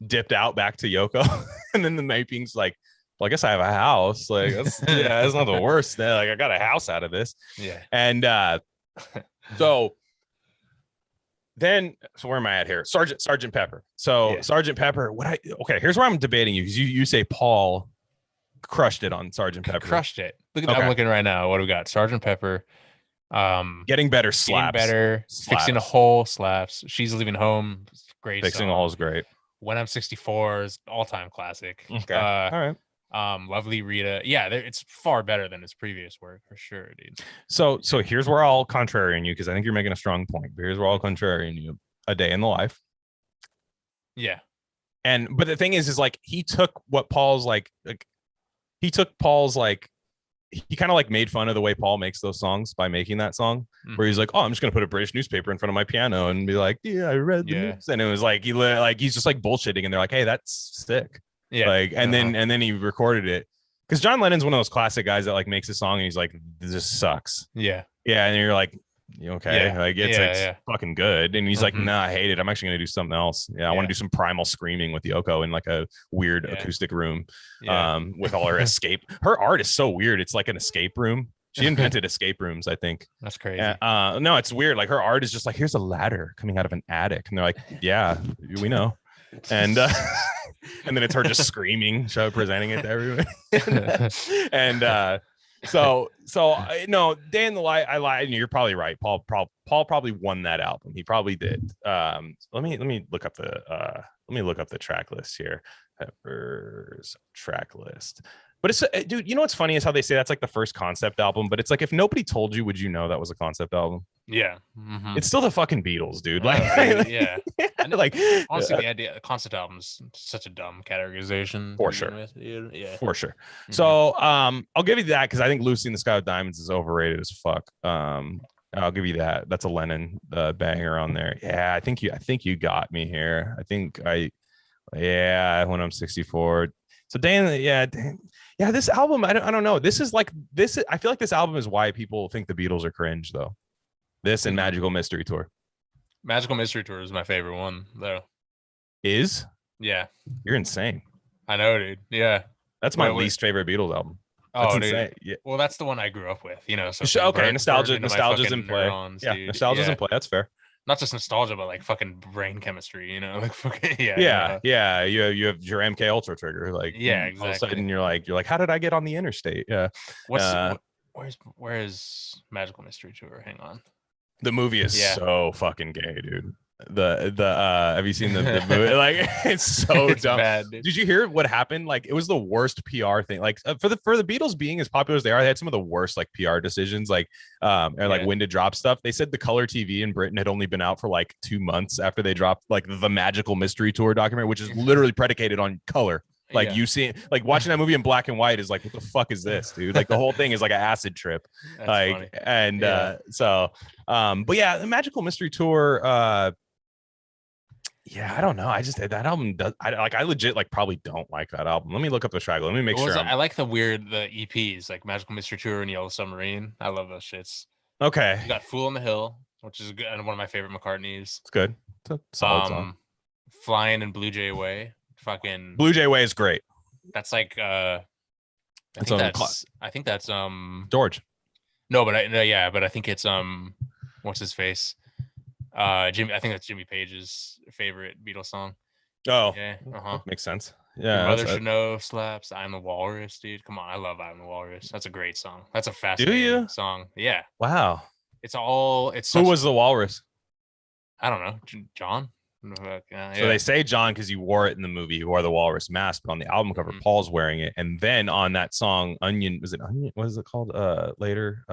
dipped out back to Yoko. And then the May Ping's like, well, I guess I have a house. Like that's not the worst. Like I got a house out of this. Yeah. And so where am I at here? Sergeant Pepper. So Sergeant Pepper, here's where I'm debating you because you say Paul crushed it on Sergeant Pepper. Crushed it. Look at I'm looking right now. What do we got? Sergeant Pepper. Getting better slaps. Fixing a hole slaps. She's Leaving Home. Great. Fixing a hole is great. When I'm 64 is all-time classic. Okay. All right. Lovely Rita. Yeah, it's far better than his previous work for sure, dude. So here's where I'll contrarian you because I think you're making a strong point. But here's where I'll contrarian you. A Day in the Life. Yeah. But the thing is like he took what Paul's like he kind of like made fun of the way Paul makes those songs by making that song where he's like, oh, I'm just gonna put a British newspaper in front of my piano and be like, yeah, I read the news. And it was like he's just like bullshitting and they're like, hey, that's sick. Yeah. Like and then he recorded it because John Lennon's one of those classic guys that like makes a song and he's like, this sucks. Yeah. Yeah. And you're like, okay, like it's fucking good. And he's like, nah, I hate it. I'm actually gonna do something else. I want to do some primal screaming with Yoko in like a weird acoustic room with all her her art is so weird. It's like an escape room. She invented escape rooms, I think. That's crazy. No, it's weird. Like her art is just like, here's a ladder coming out of an attic. And they're like, yeah, we know. And and then it's her just screaming, presenting it to everyone. And so no, Day in the Life. I lied. You're probably right. Paul probably won that album. He probably did. Let me look up the track list here. Pepper's track list. But it's dude, you know what's funny is how they say that's like the first concept album, but it's like if nobody told you, would you know that was a concept album? Yeah. It's still the fucking Beatles, dude. Like yeah. Like honestly, the concept album's such a dumb categorization. For sure. Yeah. For sure. So I'll give you that because I think Lucy in the Sky with Diamonds is overrated as fuck. I'll give you that. That's a Lennon banger on there. Yeah, I think you got me here. When I'm 64. So this album, I don't know. This is I feel like this album is why people think the Beatles are cringe though. This and Magical Mystery Tour. Magical Mystery Tour is my favorite one though. Is? Yeah. You're insane. I know, dude. Yeah. That's my least favorite Beatles album. That's insane. Dude. Yeah. Well, that's the one I grew up with, you know. So it's Okay, burned into my nostalgia's in fucking play. neurons, Yeah, dude. nostalgia's in play. That's fair. Not just nostalgia, but like fucking brain chemistry, you know, like fucking Yeah. You have your MK Ultra trigger, like exactly. All of a sudden you're like, how did I get on the interstate? Yeah. Where's Magical Mystery Tour? Hang on. The movie is so fucking gay, dude. The have you seen the movie? Like, it's so it's dumb. bad, dude. Did you hear what happened? Like, it was the worst PR thing. Like, for the Beatles being as popular as they are, they had some of the worst like PR decisions, like like when to drop stuff. They said the color TV in Britain had only been out for like 2 months after they dropped like the Magical Mystery Tour documentary, which is literally predicated on color. Like you see, like watching that movie in black and white is like, what the fuck is this, dude? Like the whole thing is like an acid trip. That's like funny. And but yeah, the Magical Mystery Tour, yeah, I don't know. I just that album does. I legit like probably don't like that album. Let me look up the track. Let me make sure. I like the EPs like Magical Mystery Tour and Yellow Submarine. I love those shits. Okay. You got Fool on the Hill, which is good, and one of my favorite McCartney's. It's good. It's a solid song. Flying and Blue Jay Way. Fucking Blue Jay Way is great. That's like I think that's George. No, but I think it's what's his face? Jimmy. I think that's Jimmy Page's favorite Beatles song. Oh, yeah, makes sense. Yeah, Your Mother Should Know slaps. I'm the Walrus, dude. Come on, I love I'm the Walrus. That's a great song. That's a fascinating song. Yeah. Wow. Who was the Walrus? I don't know. John. So they say John because you wore it in the movie. You wore the walrus mask, but on the album cover, Paul's wearing it. And then on that song, Onion, was it Onion? What is it called? Later,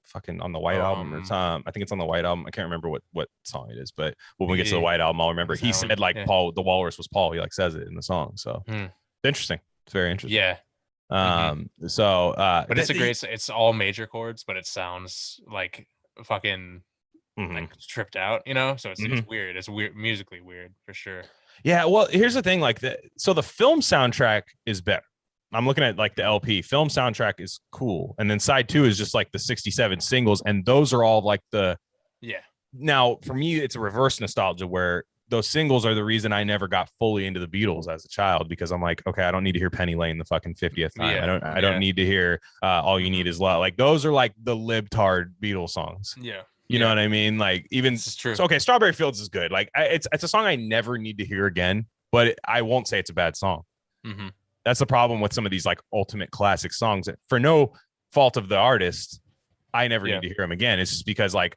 fucking on the White Album or something. I think it's on the White Album. I can't remember what song it is, but when we get to the White Album, I'll remember. He said like Paul, the walrus was Paul. He like says it in the song. So it's interesting. It's very interesting. Yeah. So, but it's it's all major chords, but it sounds like fucking. Like tripped out, you know, so it's weird. It's weird, musically weird for sure. Yeah, well, here's the thing, like so the film soundtrack is better. I'm looking at like the LP film soundtrack is cool, and then side 2 is just like the 67 singles, and those are all like Now for me, it's a reverse nostalgia where those singles are the reason I never got fully into the Beatles as a child, because I'm like, okay, I don't need to hear Penny Lane the fucking 50th time. I don't need to hear All You Need Is Love. Like those are like the libtard Beatles songs. Yeah. You know what I mean? Like even this is true. So, okay, Strawberry Fields is good. Like it's a song I never need to hear again, but I won't say it's a bad song. That's the problem with some of these like ultimate classic songs that for no fault of the artist, I never need to hear them again. It's just because like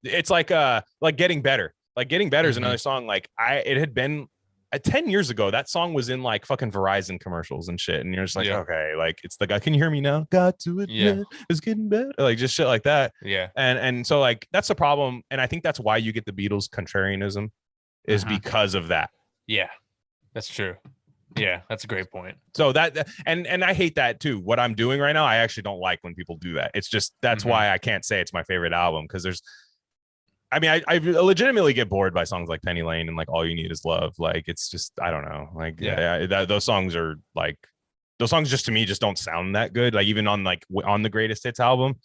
it's like Getting Better. Like Getting Better is another song. Like it had been 10 years ago, that song was in like fucking Verizon commercials and shit. And you're just like, okay, like it's the guy, can you hear me now? Got to admit it's getting better. Like just shit like that. Yeah. And so like that's the problem. And I think that's why you get the Beatles contrarianism is because of that. Yeah, that's true. Yeah, that's a great point. So that and I hate that too. What I'm doing right now, I actually don't like when people do that. It's just that's why I can't say it's my favorite album, because I mean, I legitimately get bored by songs like Penny Lane and like All You Need Is Love. Like it's just, I don't know. Like those songs are like, those songs just to me just don't sound that good. Like even on the Greatest Hits album,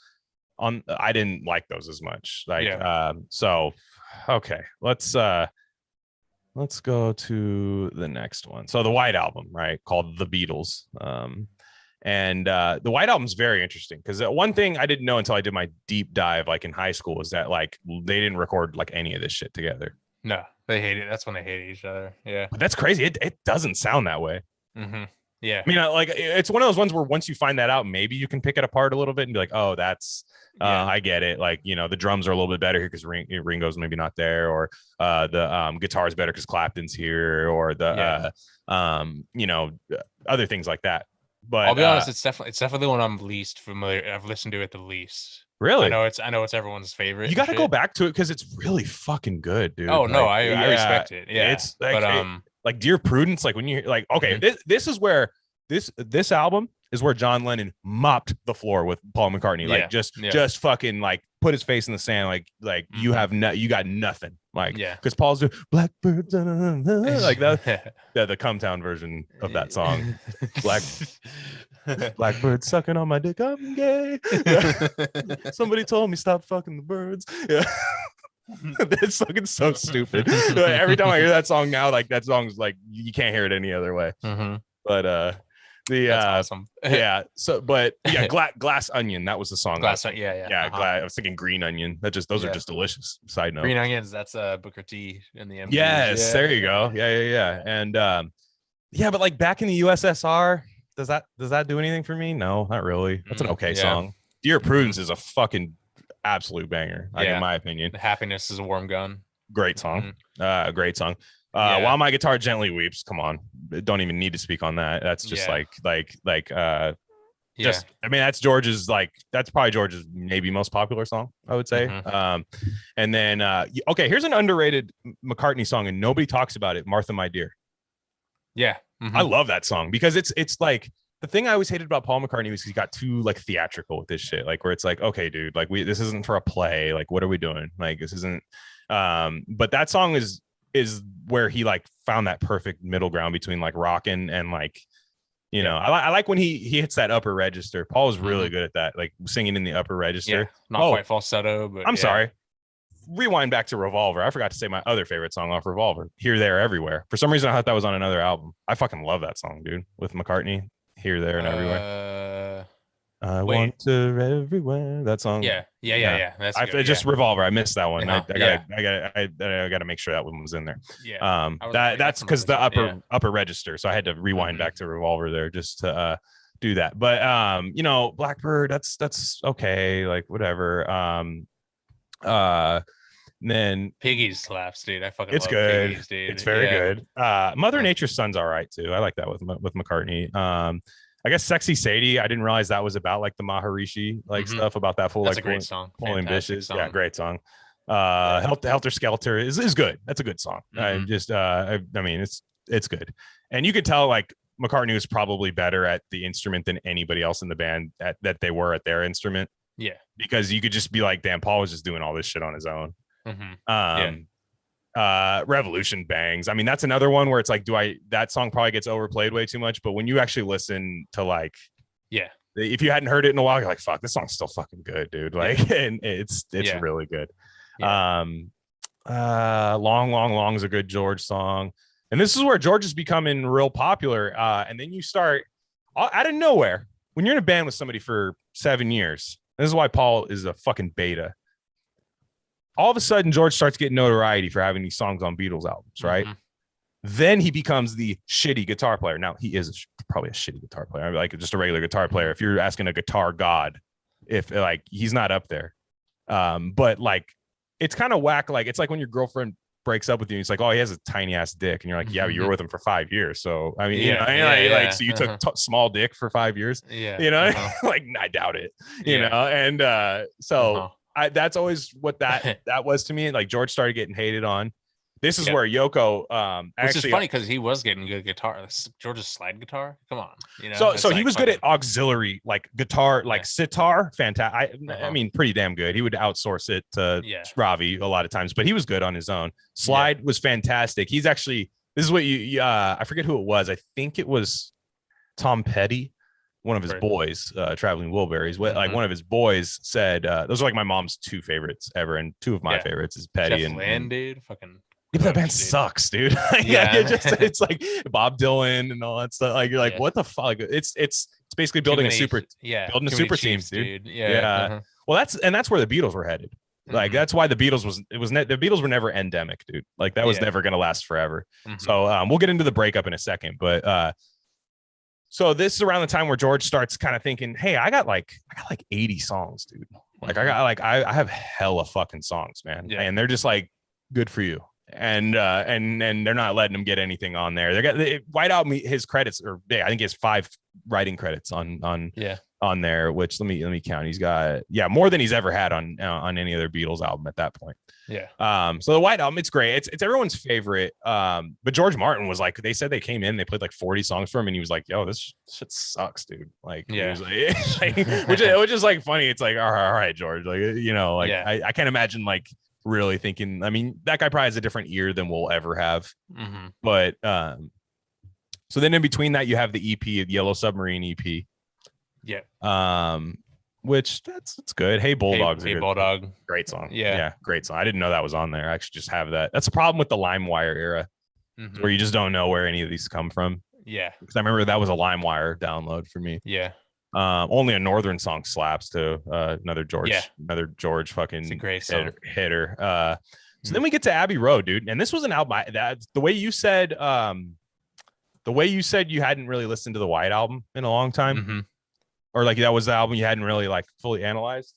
I didn't like those as much. Like so okay, let's go to the next one. So the White Album, right, called The Beatles. And the White Album's very interesting because one thing I didn't know until I did my deep dive like in high school is that like they didn't record like any of this shit together. No, they hate it. That's when they hate each other. Yeah, but that's crazy. It doesn't sound that way. Yeah, I mean, like it's one of those ones where once you find that out, maybe you can pick it apart a little bit and be like, oh, that's I get it. Like, you know, the drums are a little bit better here because Ringo's maybe not there, or the guitar's better because Clapton's here, or the you know, other things like that. But I'll be honest, it's definitely the one I'm least familiar. I've listened to it the least. Really? I know it's everyone's favorite. You got to go back to it because it's really fucking good, dude. Oh like, no, I respect it. Yeah, it's like, like Dear Prudence. Like when you like, okay, this is where this album is where John Lennon mopped the floor with Paul McCartney. Like just fucking like put his face in the sand. Like you got nothing. Like because Paul's doing Blackbird like that. The Come Town version of that song. Blackbird sucking on my dick. I'm gay. Somebody told me stop fucking the birds. Yeah. That's fucking so stupid. Every time I hear that song now, like that song's like you can't hear it any other way. But that's awesome. Yeah. So, but yeah, glass onion. That was the song. Glass onion. Yeah. I was thinking green onion. Those are just delicious. Side note. Green onions. That's Booker T in the MVs. Yes, there you go. Yeah. And yeah, but like back in the USSR, does that do anything for me? No, not really. That's an okay song. Dear Prudence is a fucking absolute banger, in my opinion. The Happiness is a Warm Gun. Great song. Great song. While My Guitar Gently Weeps. Come on, don't even need to speak on that. That's just I mean, that's probably George's maybe most popular song, I would say. And then okay, here's an underrated McCartney song and nobody talks about it. Martha, My Dear. Yeah. I love that song because it's like the thing I always hated about Paul McCartney was he got too like theatrical with this shit. Like where it's like, okay, dude, like this isn't for a play. Like, what are we doing? Like this isn't but that song is where he like found that perfect middle ground between like rocking and like, you know, I like when he hits that upper register. Paul was really good at that, like singing in the upper register. Not quite falsetto, but I'm sorry. Rewind back to Revolver. I forgot to say my other favorite song off Revolver, Here, There, Everywhere. For some reason, I thought that was on another album. I fucking love that song, dude, with McCartney. Here, There, and Everywhere. I want to everywhere. That song. Yeah. That's just Revolver. I missed that one. I gotta make sure that one was in there. Yeah. That's because the upper register. So I had to rewind back to Revolver there just to do that. But you know, Blackbird, that's okay. Like whatever. Then Piggies slaps, dude. I fucking it's love good. Piggies, dude. It's very good. Mother Nature's Son's all right too. I like that with McCartney. I guess Sexy Sadie, I didn't realize that was about like the Maharishi like stuff about that full. That's like a great song. Pulling Bitches. Yeah, great song. Helter Skelter is good. That's a good song. I mean it's good. And you could tell like McCartney was probably better at the instrument than anybody else in the band that they were at their instrument. Yeah. Because you could just be like, damn, Paul was just doing all this shit on his own. Revolution bangs. I mean, that's another one where it's like, that song probably gets overplayed way too much, but when you actually listen to like, if you hadn't heard it in a while, you're like, fuck, this song's still fucking good, dude. Like, and it's really good. Long is a good George song, and this is where George is becoming real popular. And then you start out of nowhere when you're in a band with somebody for 7 years. This is why Paul is a fucking beta. All of a sudden, George starts getting notoriety for having these songs on Beatles albums, right? Then he becomes the shitty guitar player. Now, he is probably a shitty guitar player. I mean, like just a regular guitar player. If you're asking a guitar god, if like he's not up there. But like it's kind of whack. Like it's like when your girlfriend breaks up with you, and it's like, oh, he has a tiny ass dick, and you're like, yeah, but you were with him for 5 years. So I mean, like so you took small dick for 5 years. You know, like I doubt it. You know, and that's always what that was to me. Like George started getting hated on. This is where Yoko which is funny because he was getting good guitar. George's slide guitar. Come on. You know, so he was good at auxiliary like guitar, like sitar. Fantastic. I mean, pretty damn good. He would outsource it to Ravi a lot of times, but he was good on his own. Slide was fantastic. He's actually, this is what I forget who it was. I think it was Tom Petty, one of his boys, Traveling Wilburys. Like one of his boys said, those are like my mom's two favorites ever, and two of my favorites is Petty Jeff and Lynne, dude. Fucking that band sucks, dude. It's like Bob Dylan and all that stuff. Like you're like, what the fuck? It's basically building a super team, dude. Well, that's where the Beatles were headed. Like that's why the Beatles the Beatles were never endemic, dude. Like that was never gonna last forever. So we'll get into the breakup in a second, but so this is around the time where George starts kind of thinking, hey, I got like 80 songs, dude. Like I have hella fucking songs, man. And they're just like, good for you. And they're not letting him get anything on there. They white out his credits, or I think he has 5 writing credits on there. Which let me count. He's got more than he's ever had on any other Beatles album at that point. So the White Album, it's great. It's everyone's favorite. But George Martin was like, they said they came in, they played like 40 songs for him, and he was like, "Yo, this shit sucks, dude." Like, he was like, which is like funny. It's like, all right, George, like like I can't imagine like really thinking. I mean, that guy probably has a different ear than we'll ever have. But so then in between that, you have the EP, the Yellow Submarine EP. which it's good. Hey Bulldog's Hey a good, Bulldog. great song. Yeah. Great song. I didn't know that was on there. I actually just have that. That's a problem with the LimeWire era, where you just don't know where any of these come from. Yeah, because I remember that was a LimeWire download for me. Yeah. Only a Northern song slaps too. Another George fucking it's a great song. hitter. So then we get to Abbey Road, dude, and this was an album that the way you said you hadn't really listened to the White Album in a long time, or like that was the album you hadn't really like fully analyzed.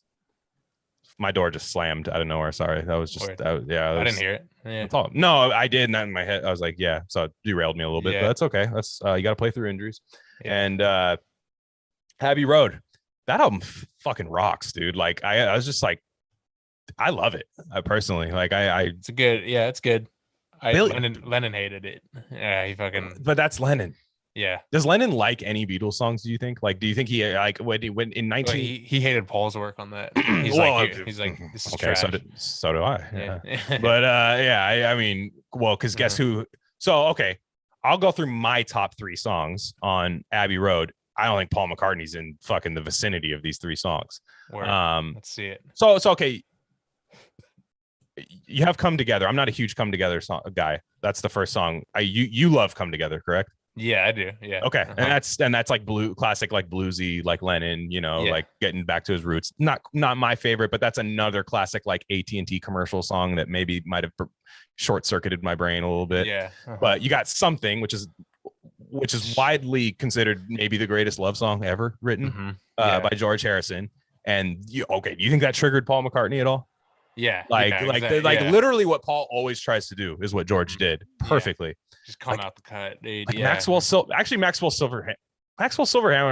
My door just slammed out of nowhere. Sorry, that was just I didn't hear it. Yeah. No, I did, and that in my head I was like, yeah, so it derailed me a little bit, but that's okay. That's you got to play through injuries. And Abbey Road, that album fucking rocks, dude. Like I was just like, I love it. I personally like it's good. Lennon hated it. Yeah, he fucking. But that's Lennon. Yeah. Does Lennon like any Beatles songs? Do you think? Like, do you think he like when in 19? He hated Paul's work on that. He's like this is okay. Trash. So do I. Yeah. But I mean, well, because guess who? So okay, I'll go through my top 3 songs on Abbey Road. I don't think Paul McCartney's in fucking the vicinity of these 3 songs. Let's see it. So it's okay. You have Come Together. I'm not a huge Come Together guy. That's the first song. You love Come Together, correct? Yeah, I do. Yeah. Okay. And that's like classic, like bluesy, like Lennon, like getting back to his roots. Not my favorite, but that's another classic, like AT&T commercial song that maybe might have short circuited my brain a little bit. Yeah. But you got Something, which is widely considered maybe the greatest love song ever written by George Harrison. And do you think that triggered Paul McCartney at all? Yeah. Literally what Paul always tries to do is what George did perfectly. Just come out the cut, dude. Like Maxwell Silverhammer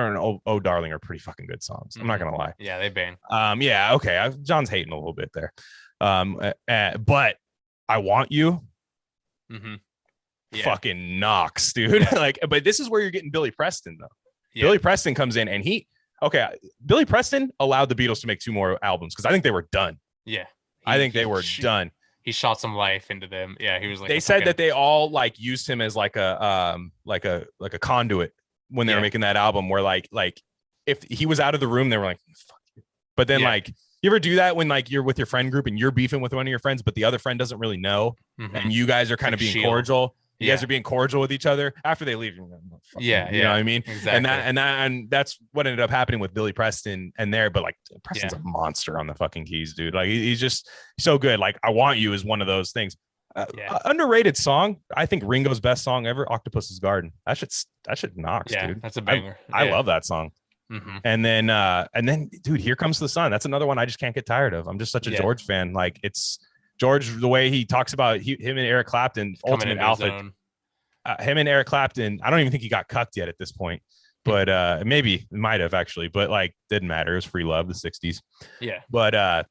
and Oh Darling are pretty fucking good songs. I'm not gonna lie. Yeah, they bang. Okay. John's hating a little bit there. But I Want You fucking knocks, dude. But this is where you're getting Billy Preston though. Billy Preston comes in and Billy Preston allowed the Beatles to make 2 more albums because I think they were done. Yeah. I think they were done. He shot some life into them. Yeah, he was like. They said that they all like used him as like a conduit when they were making that album. Where like if he was out of the room, they were like, "Fuck you." But then like you ever do that when like you're with your friend group and you're beefing with one of your friends, but the other friend doesn't really know, and you guys are kind of being cordial. You guys are being cordial with each other after they leave. You know what I mean? Exactly. And that's what ended up happening with Billy Preston but like Preston's a monster on the fucking keys, dude. Like he's just so good. Like I Want You is one of those things. Underrated song. I think Ringo's best song ever, Octopus's Garden. That shit knocks, dude. That's a banger. I love that song. And then dude, Here Comes the Sun. That's another one I just can't get tired of. I'm just such a George fan. Like it's George, the way he talks about him and Eric Clapton, Ultimate Alpha. Him and Eric Clapton, I don't even think he got cucked yet at this point, but maybe it might have actually, but like didn't matter. It was free love, the 60s. Yeah. But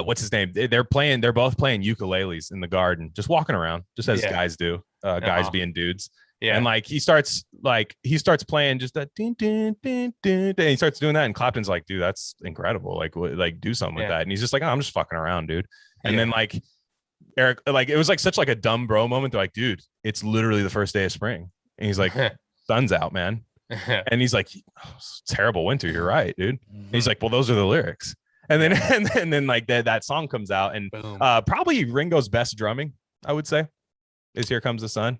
what's his name? They're both playing ukuleles in the garden, just walking around, just as guys do, guys being dudes. Yeah. And like he starts playing just that ding, ding, ding, ding, and he starts doing that, and Clapton's like, dude, that's incredible. Like do something with that. And he's just like, oh, I'm just fucking around, dude. And then like Eric, like it was like such like a dumb bro moment. They're like, dude, it's literally the first day of spring. And he's like, sun's out, man. And he's like, oh, terrible winter. You're right, dude. And he's like, well, those are the lyrics. And then and then like that song comes out, and probably Ringo's best drumming, I would say, is Here Comes the Sun.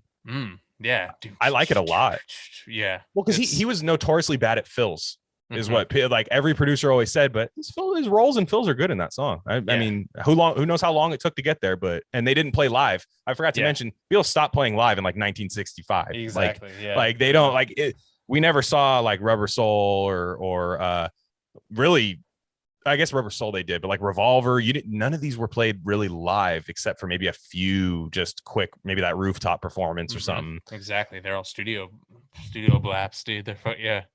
Yeah, dude. I like it a lot. Yeah. Well, because he was notoriously bad at fills, is what like every producer always said. But his rolls and fills are good in that song. I mean, who knows how long it took to get there? And they didn't play live. I forgot to mention, Beatles stopped playing live in like 1965. Exactly. Like they don't like it. We never saw like Rubber Soul or really. I guess Rubber Soul they did, but like Revolver, none of these were played really live except for maybe a few just quick, maybe that rooftop performance or something. Exactly. They're all studio blaps, dude. They're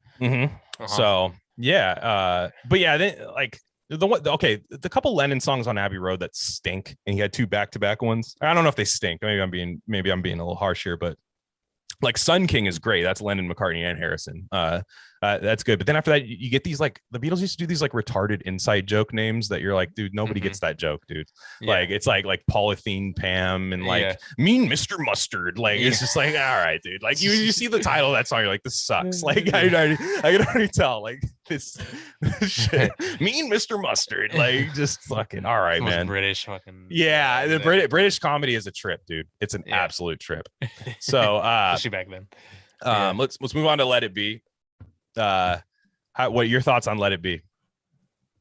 So but yeah, then like the couple Lennon songs on Abbey Road that stink, and he had 2 back-to-back ones. I don't know if they stink. Maybe I'm being a little harsh here, but like Sun King is great. That's Lennon, McCartney, and Harrison. That's good. But then after that, you get these like the Beatles used to do these like retarded inside joke names that you're like, dude, nobody gets that joke, dude. Like it's like Polythene Pam and like Mean Mr. Mustard. Like it's just like, all right, dude. Like you see the title of that song, you're like, this sucks. Like I can already tell. Like this shit. Mean Mr. Mustard. Like just fucking all right, man. British fucking the British comedy is a trip, dude. It's an absolute trip. So especially back then. Let's move on to Let It Be. What are your thoughts on Let It Be?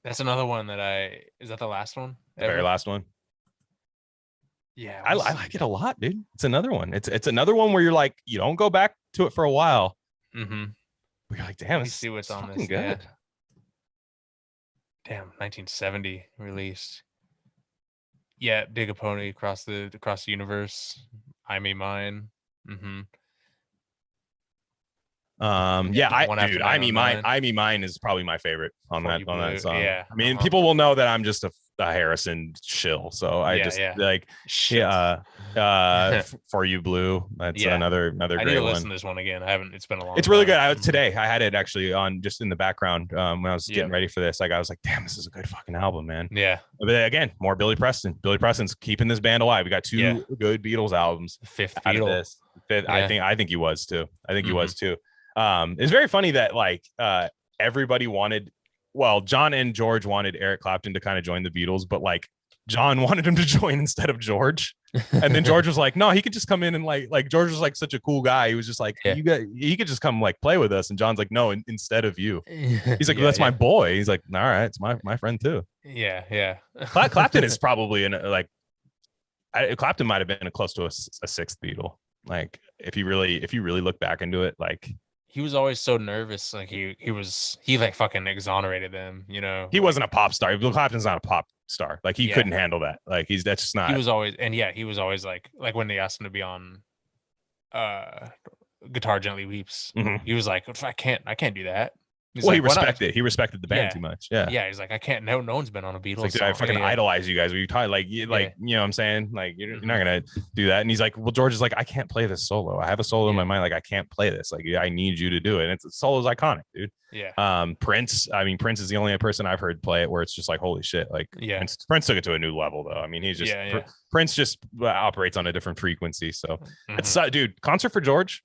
That's another one that is that the last one? The very last one. Yeah, I like it a lot, dude. It's another one. It's another one where you're like, you don't go back to it for a while. Mm-hmm. But you're like, damn, see what's on this. Good. Yeah. Damn, 1970 released. Yeah, Dig a Pony across the universe. I Me Mine. Mm-hmm. I Me Mine is probably my favorite on that song. Yeah. I mean, people will know that I'm just a Harrison shill, so I like For You Blue. That's another great one. I need to listen to this one again. I haven't. It's been a long. It's really good. Today I had it actually on just in the background when I was getting ready for this. Like I was like, damn, this is a good fucking album, man. Yeah. But again, more Billy Preston. Billy Preston's keeping this band alive. We got two good Beatles albums. Fifth Beatle. Fifth. Yeah. I think he was too. He was too. It's very funny that like everybody wanted. Well, John and George wanted Eric Clapton to kind of join the Beatles, but like John wanted him to join instead of George. And then George was like, no, he could just come in and like George was like such a cool guy. He was just like, he could just come like play with us. And John's like, no, instead of you. He's like, well, that's my boy. He's like, all right, it's my friend too. Yeah. Clapton is probably Clapton might have been close to a sixth Beatle. Like if you really look back into it, like he was always so nervous. Like he like fucking exonerated them, you know. He wasn't a pop star. Bill Clapton's not a pop star. Like he couldn't handle that. Like that's just not. He was always like when they asked him to be on Guitar Gently Weeps, he was like, I can't do that. He's he respected the band too much. Yeah. He's like, I can't. No one's been on a Beatles. Like, dude, I fucking idolize you guys. You talk like you know what I'm saying? Like you're not gonna do that. And he's like, well, George is like, I can't play this solo. I have a solo in my mind. Like I can't play this. Like I need you to do it. And the solo's iconic, dude. Yeah. Prince. I mean, Prince is the only person I've heard play it where it's just like, holy shit. Like Prince took it to a new level though. I mean, he's just Prince just operates on a different frequency. So it's dude. Concert for George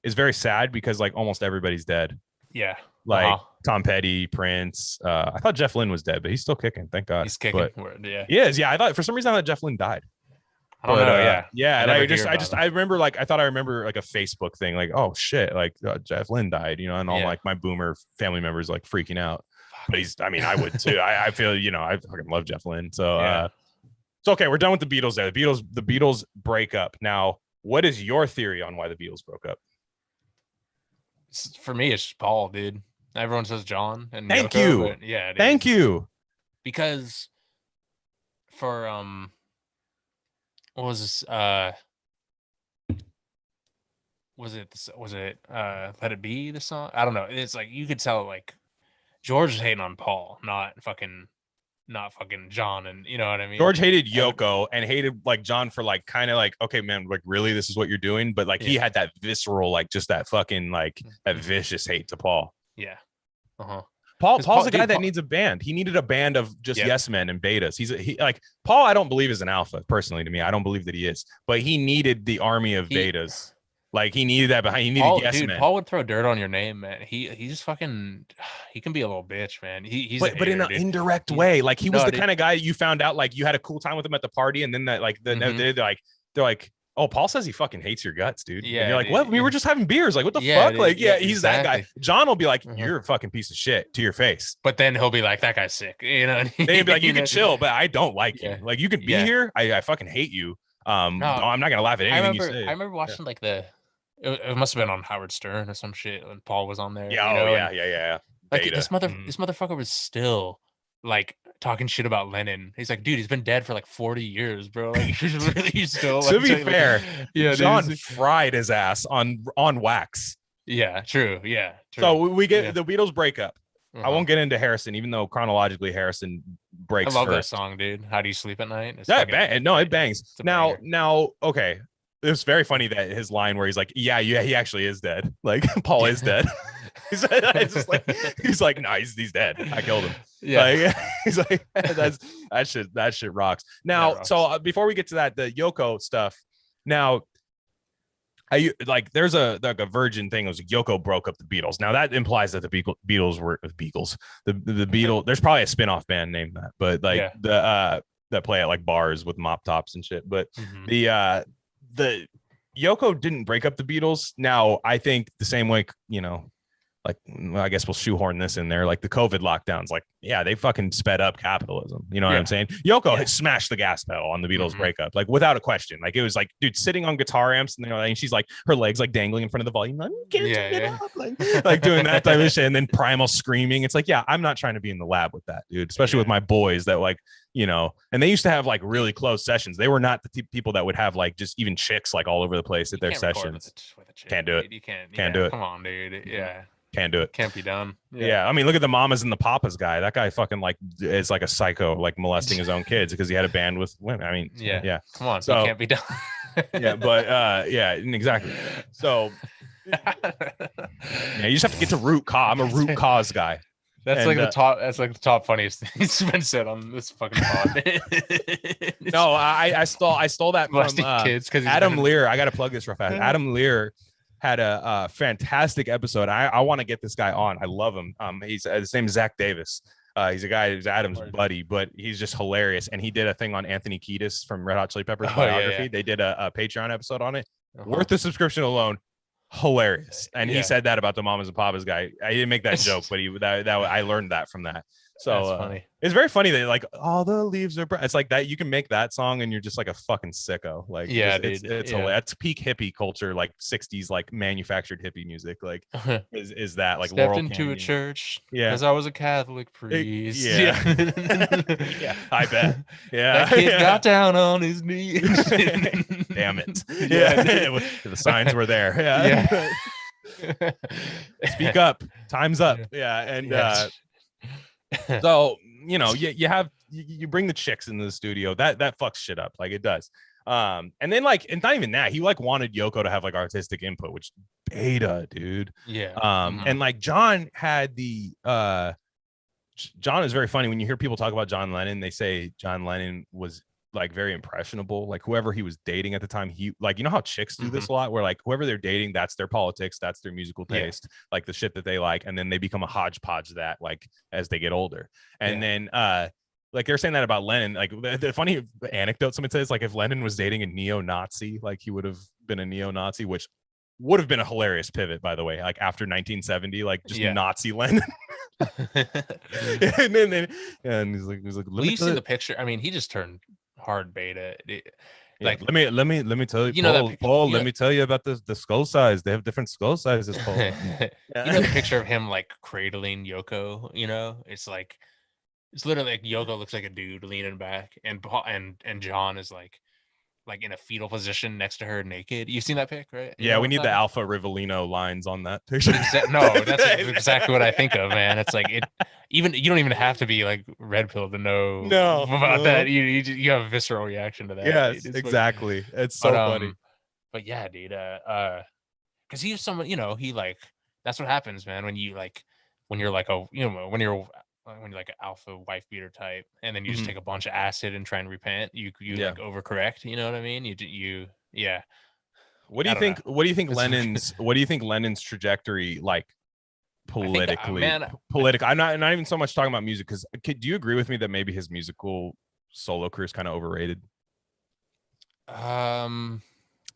is very sad because like almost everybody's dead. Yeah. Like Tom Petty, Prince. I thought Jeff Lynne was dead, but he's still kicking. Thank God. He's kicking. He is. Yeah. I thought for some reason I thought Jeff Lynne died. I don't know. Yeah. And I remember like I remember like a Facebook thing like, oh shit, like Jeff Lynne died, you know, and all like my boomer family members like freaking out. But I would too. I feel, you know, I fucking love Jeff Lynne. So it's okay. We're done with the Beatles there. The Beatles break up. Now, what is your theory on why the Beatles broke up? For me, it's Paul, dude. Everyone says John and thank Yoko, you. But yeah, thank you. Because for what was this? Was it Let It Be the song? I don't know. It's like you could tell like George is hating on Paul, not fucking John, and you know what I mean. George hated Yoko and hated like John for like kind of like, okay, man, like really, this is what you're doing, but like he had that visceral, like just that fucking like that vicious hate to Paul. Yeah. Paul's a guy that needs a band. He needed a band of just yes men and betas. He like Paul. I don't believe is an alpha personally. To me, I don't believe that he is, but he needed the army of betas. Like he needed that behind. He needed yes men. Paul would throw dirt on your name, man. He just fucking. He can be a little bitch, man. He's but in an indirect way. Like he was the kind of guy you found out like you had a cool time with him at the party, and then that like they're like. Oh, Paul says he fucking hates your guts, dude. Yeah. And you're like, what? We were just having beers. Like, what the fuck? Like, he's that guy. John will be like, you're a fucking piece of shit to your face. But then he'll be like, that guy's sick. You know? Then he'll be like, you can chill, but I don't like you. Like, you can be here. I fucking hate you. No, I'm not going to laugh at anything you say. I remember watching like it must have been on Howard Stern or some shit when Paul was on there. Yeah. Yeah. Like this motherfucker was still like talking shit about Lennon. He's like, dude, he's been dead for like 40 years, bro. Like he's really still. To be fair, John dude. fried his ass on wax. Yeah, true. Yeah. True. So we get the Beatles break up. I won't get into Harrison, even though chronologically Harrison breaks. I love first. that song, dude. How do you sleep at night? It bangs. Now, okay. It's very funny that his line where he's like, yeah, he actually is dead. Like Paul is dead. he's like, nah, he's dead. I killed him. Yeah. Like, he's like, that shit rocks. Now, so before we get to that, the Yoko stuff. Now, there's a Virgin thing. It was Yoko broke up the Beatles. Now that implies that the Beatles were Beatles. The Beatles. There's probably a spin-off band named that, but like that play at like bars with mop tops and shit. But the Yoko didn't break up the Beatles. Now I think the same way, like, well, I guess we'll shoehorn this in there. Like the COVID lockdowns, like, yeah, they fucking sped up capitalism. You know what I'm saying? Yoko had smashed the gas pedal on the Beatles breakup, like without a question. Like it was like, dude, sitting on guitar amps, and she's like, her legs like dangling in front of the volume, like, like doing that type of shit. And then Primal screaming. It's like, yeah, I'm not trying to be in the lab with that, dude. Especially with my boys that like, and they used to have like really close sessions. They were not the people that would have like just even chicks like all over the place at their sessions. Can't do it. You can't do it. Come on, dude. Yeah. Can't do it. Can't be done. Yeah. I mean, look at the mamas and the papas guy. That guy fucking like is like a psycho, like molesting his own kids because he had a band with women. I mean, yeah. Come on, so, can't be done. Exactly. So you just have to get to root cause. I'm a root cause guy. That's like the top. That's like the top funniest thing that's been said on this fucking pod. No, I stole that from kids because Adam Lear. I got to plug this real fast. Adam Lear had a fantastic episode. I want to get this guy on. I love him. He's his name is Zach Davis. He's a guy who's Adam's buddy, but he's just hilarious. And he did a thing on Anthony Kiedis from Red Hot Chili Peppers biography. They did a Patreon episode on it. Worth the subscription alone. Hilarious. And he said that about the mamas and papas guy. I didn't make that joke, but I learned that from that. So that's funny. It's very funny that like all the leaves are brown. It's like that. You can make that song and you're just like a fucking sicko. Like, it's hilarious. That's peak hippie culture, like 60s, like manufactured hippie music. Like is that like stepped Laurel into Canyon. A church because I was a Catholic priest. Yeah. I bet. Yeah. That kid got down on his knees. Damn it. Yeah. The signs were there. Yeah. Speak up. Time's up. Yeah. And so you bring the chicks into the studio that fucks shit up, like it does. And then like, and not even that, he like wanted Yoko to have like artistic input, which beta, dude. And like John had the John is very funny when you hear people talk about John Lennon. They say John Lennon was like very impressionable. Like whoever he was dating at the time, he like, you know how chicks do this a lot, where like whoever they're dating, that's their politics, that's their musical taste, like the shit that they like, and then they become a hodgepodge of that like as they get older. And then like they're saying that about Lennon. Like the funny anecdote someone says, like if Lennon was dating a neo-Nazi, like he would have been a neo-Nazi, which would have been a hilarious pivot, by the way, like after 1970, like just Nazi Lennon. and he's like well, you see the picture. I mean, he just turned hard beta. Like let me tell you, Paul, let me tell you about the skull size. They have different skull sizes, Paul. You know the picture of him like cradling Yoko, it's like it's literally like Yoko looks like a dude leaning back, and John is like in a fetal position next to her naked. You've seen that pic, right? We need the Alpha Rivellino lines on that picture. No, that's exactly what I think of, man. It's like you don't even have to be like red pill to know about that. You have a visceral reaction to that. Yes, exactly. It's so funny. But yeah, dude, because he's someone, he like, that's what happens, man, when you're like when you're like an alpha wife beater type, and then you just take a bunch of acid and try and repent, you like overcorrect, you know what I mean? What do you think Lennon's trajectory, like politically? I'm not even so much talking about music, because do you agree with me that maybe his musical solo career is kind of overrated? I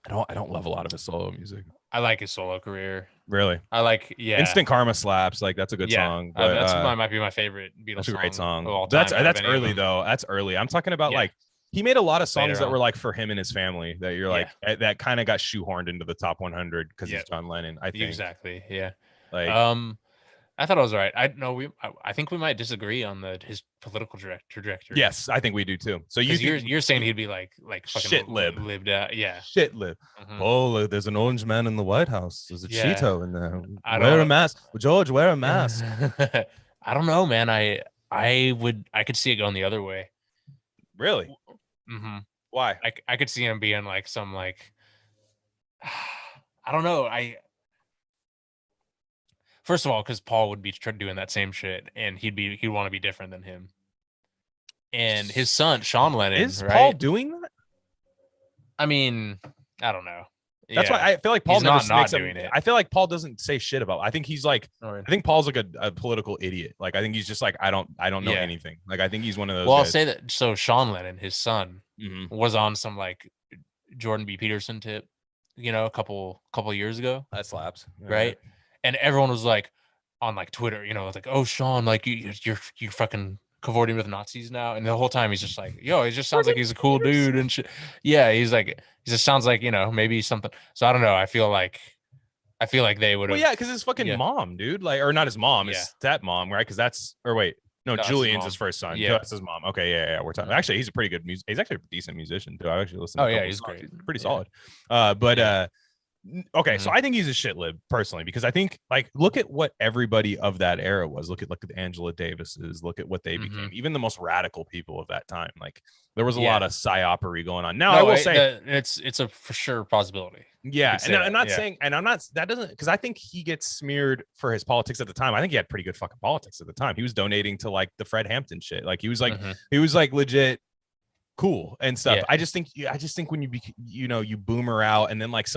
don't love a lot of his solo music. I like his solo career. Really? I like, Instant Karma slaps. Like that's a good song. But, might be my favorite Beatles. That's a great song. Of all time. That's early though. That's early. I'm talking about like he made a lot of songs that were like for him and his family that you're like that kind of got shoehorned into the top 100 because he's John Lennon. I think exactly. Yeah. Like I thought it was all right. I think we might disagree on his political trajectory. Yes, I think we do too. So you're saying he'd be like fucking shit lib, lived out, shit lib. Oh, there's an orange man in the White House. There's a Cheeto in there. Wear a mask, George. Wear a mask. I don't know, man. I could see it going the other way. Really? Why? I could see him being like some like I don't know. First of all, because Paul would be doing that same shit, and he'd want to be different than him. And his son, Sean Lennon, is right? Paul doing that? I mean, I don't know. That's why I feel like Paul he's never not makes doing it. I feel like Paul doesn't say shit about. I think he's like, I think Paul's like a political idiot. Like I think he's just like, I don't know anything. Like I think he's one of those. Well, guys. I'll say that. So Sean Lennon, his son, was on some like Jordan B. Peterson tip, a couple years ago. That slaps, right? And everyone was like on like Twitter, like, oh Sean, like you're fucking cavorting with Nazis now, and the whole time he's just like, yo, it just sounds like he's a cool dude and shit. Yeah, he just sounds like maybe something. So I don't know. I feel like they would have. Well, yeah, because his fucking mom, dude, like, or not his mom, his stepmom, right? Because that's, or wait, no, Julian's his first son. Yeah, that's his mom. Okay, yeah. We're talking. Actually, he's a pretty good he's actually a decent musician too. I actually listened. Oh yeah, he's great. He's pretty solid. Okay, so I think he's a shit lib personally, because I think, like, look at what everybody of that era was. Look at the Angela Davises. Look at what they became. Even the most radical people of that time. Like, there was a lot of psyopery going on. Now, I will say it's a for sure possibility. Yeah, and I'm not saying, and I'm not, that doesn't, because I think he gets smeared for his politics at the time. I think he had pretty good fucking politics at the time. He was donating to like the Fred Hampton shit. Like he was like legit cool and stuff. I just think when you boomer out, and then like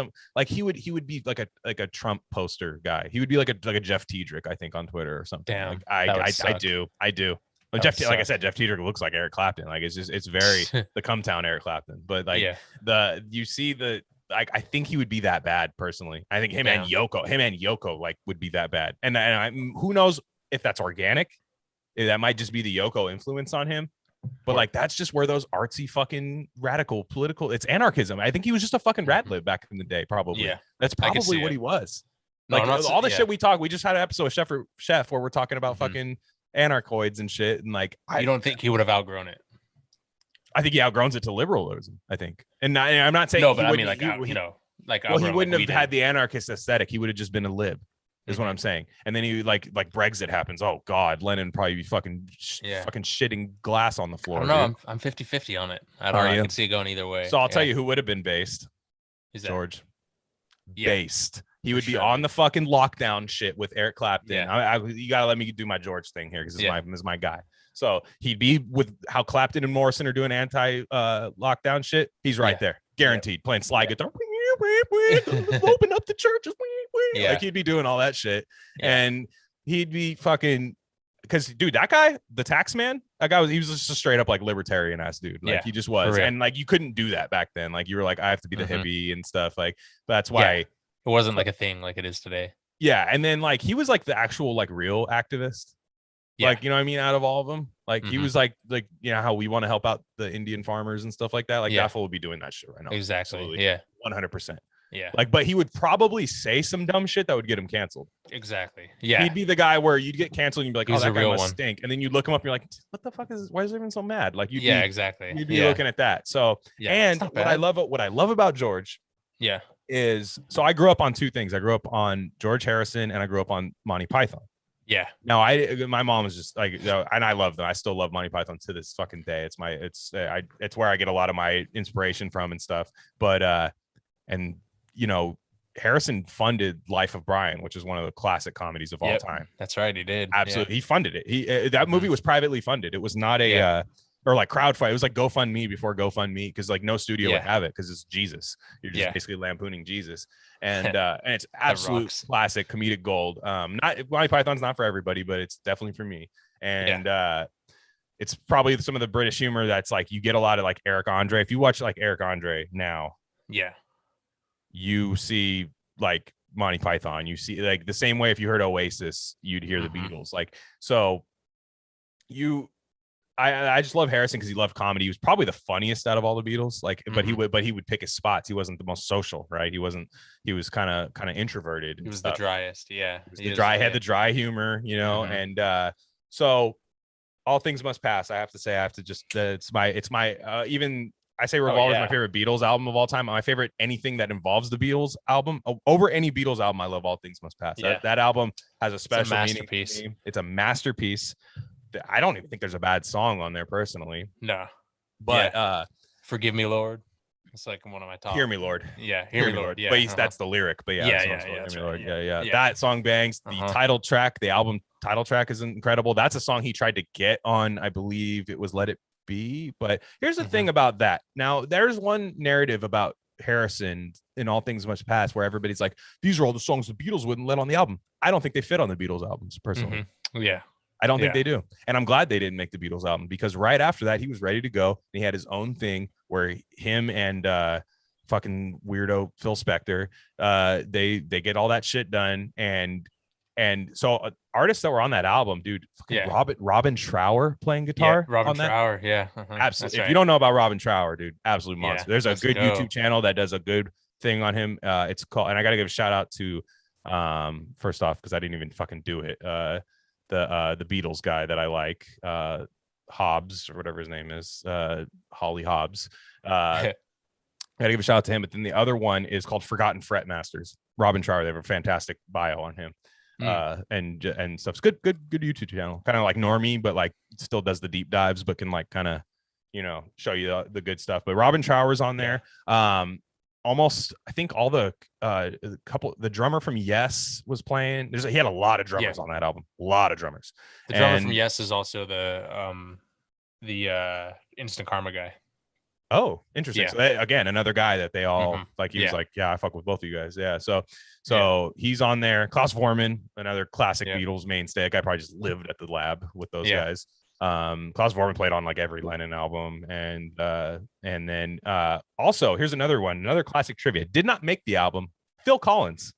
he would be like a Trump poster guy. He would be like a Jeff Tiedrick, I think, on Twitter or something. Damn, like I do. But like I said, Jeff Tiedrick looks like Eric Clapton. Like it's very the come town Eric Clapton. But like I think he would be that bad personally. I think him and Yoko like would be that bad. And who knows if that's organic? That might just be the Yoko influence on him. But like that's just where those artsy fucking radical political, it's anarchism. I think he was just a fucking rad lib back in the day, probably. Yeah, that's probably what he was. Like all the shit we talk. We just had an episode of Chef where we're talking about fucking anarchoids and shit. And like, you don't think he would have outgrown it? I think he outgrows it to liberalism. I think, and I'm not saying no, but I mean, like, he wouldn't have had the anarchist aesthetic. He would have just been a lib, is what I'm saying. And then he like Brexit happens. Oh God, Lennon probably be fucking shitting glass on the floor. I don't know. I'm 50-50 on it. I don't know. I can see it going either way. So I'll tell you who would have been based. George. Based. He would be on the fucking lockdown shit with Eric Clapton. Yeah. You gotta let me do my George thing here because this is my guy. So he'd be with how Clapton and Morrison are doing anti-lockdown shit. He's right there, guaranteed, playing slide guitar. Open up the churches. Like he'd be doing all that shit, and he'd be fucking. Because dude, that guy, the tax man, he was just a straight up like libertarian ass dude. Like he just was, and like you couldn't do that back then. Like you were like, I have to be the hippie and stuff. Like that's why it wasn't like a thing like it is today. Yeah, and then like he was like the actual like real activist. Like, you know what I mean? Out of all of them, like he was like, how we want to help out the Indian farmers and stuff like that. Like that fool would be doing that shit right now. Exactly. Absolutely. Yeah. 100%. Yeah. Like, but he would probably say some dumb shit that would get him canceled. Exactly. Yeah. He'd be the guy where you'd get canceled and you'd be like, he's that guy must stink. And then you'd look him up and you're like, what the fuck is, why is everyone so mad? Like exactly. You'd be looking at that. So, and what I love about George is, so I grew up on two things. I grew up on George Harrison and I grew up on Monty Python. Yeah. Now my mom was just like, and I love them. I still love Monty Python to this fucking day. It's where I get a lot of my inspiration from and stuff. But and Harrison funded Life of Brian, which is one of the classic comedies of all time. That's right, he did. Absolutely, he funded it. That movie was privately funded. It was not a or like crowdfund. It was like GoFundMe before GoFundMe, because like no studio would have it because it's Jesus. You're just basically lampooning Jesus, and it's absolute classic comedic gold. Not Monty Python's not for everybody, but it's definitely for me. And it's probably some of the British humor that's like you get a lot of like Eric Andre. If you watch like Eric Andre now, you see like Monty Python. You see like the same way if you heard Oasis, you'd hear the Beatles. Like so, I just love Harrison because he loved comedy. He was probably the funniest out of all the Beatles. Like, but he would pick his spots. He wasn't the most social, right? He was kind of introverted. He was the driest. Yeah. He had the dry humor, and so All Things Must Pass. I have to say, it's my even I say Revolver is my favorite Beatles album of all time. My favorite anything that involves the Beatles album over any Beatles album. I love All Things Must Pass. That album has a special meaning. It's a masterpiece. I don't even think there's a bad song on there personally. No, but Forgive Me, Lord. It's like one of my top. Hear Me, Lord. Yeah, Hear Me, Lord. Yeah, but that's the lyric. But yeah, that's Hear Me, right. Lord. Yeah. That song bangs. The title track, the album title track, is incredible. That's a song he tried to get on, I believe it was Let It Be. But here's the thing about that. Now, there's one narrative about Harrison in All Things Must Pass where everybody's like, these are all the songs the Beatles wouldn't let on the album. I don't think they fit on the Beatles albums personally. Yeah. I don't think they do. And I'm glad they didn't make the Beatles album, because right after that, he was ready to go. And he had his own thing where him and fucking weirdo Phil Spector, they get all that shit done. And so artists that were on that album, dude, Robin Trower playing guitar. Robin Trower. Absolutely. If you don't know about Robin Trower, dude, absolute monster. There's a good dope YouTube channel that does a good thing on him. It's called, and I got to give a shout out to, first off, because I didn't even fucking do it. The Beatles guy that I like, Hobbs or whatever his name is, Holly Hobbs. Gotta give a shout out to him. But then the other one is called Forgotten Fretmasters. Robin Trower. They have a fantastic bio on him. And stuff's good YouTube channel. Kind of like Normie, but like still does the deep dives, but can like kind of, show you the good stuff. But Robin Trower's on there. Almost, I think all the drummer from Yes was playing. He had a lot of drummers on that album. A lot of drummers. The drummer from Yes is also the Instant Karma guy. Oh, interesting. Yeah. So again, another guy that they all like. He was like, "Yeah, I fuck with both of you guys." Yeah. So he's on there. Klaus Vormann, another classic Beatles mainstay. That guy probably just lived at the lab with those guys. Klaus Vormann played on like every Lennon album, and then also here's another classic trivia. Did not make the album. Phil Collins.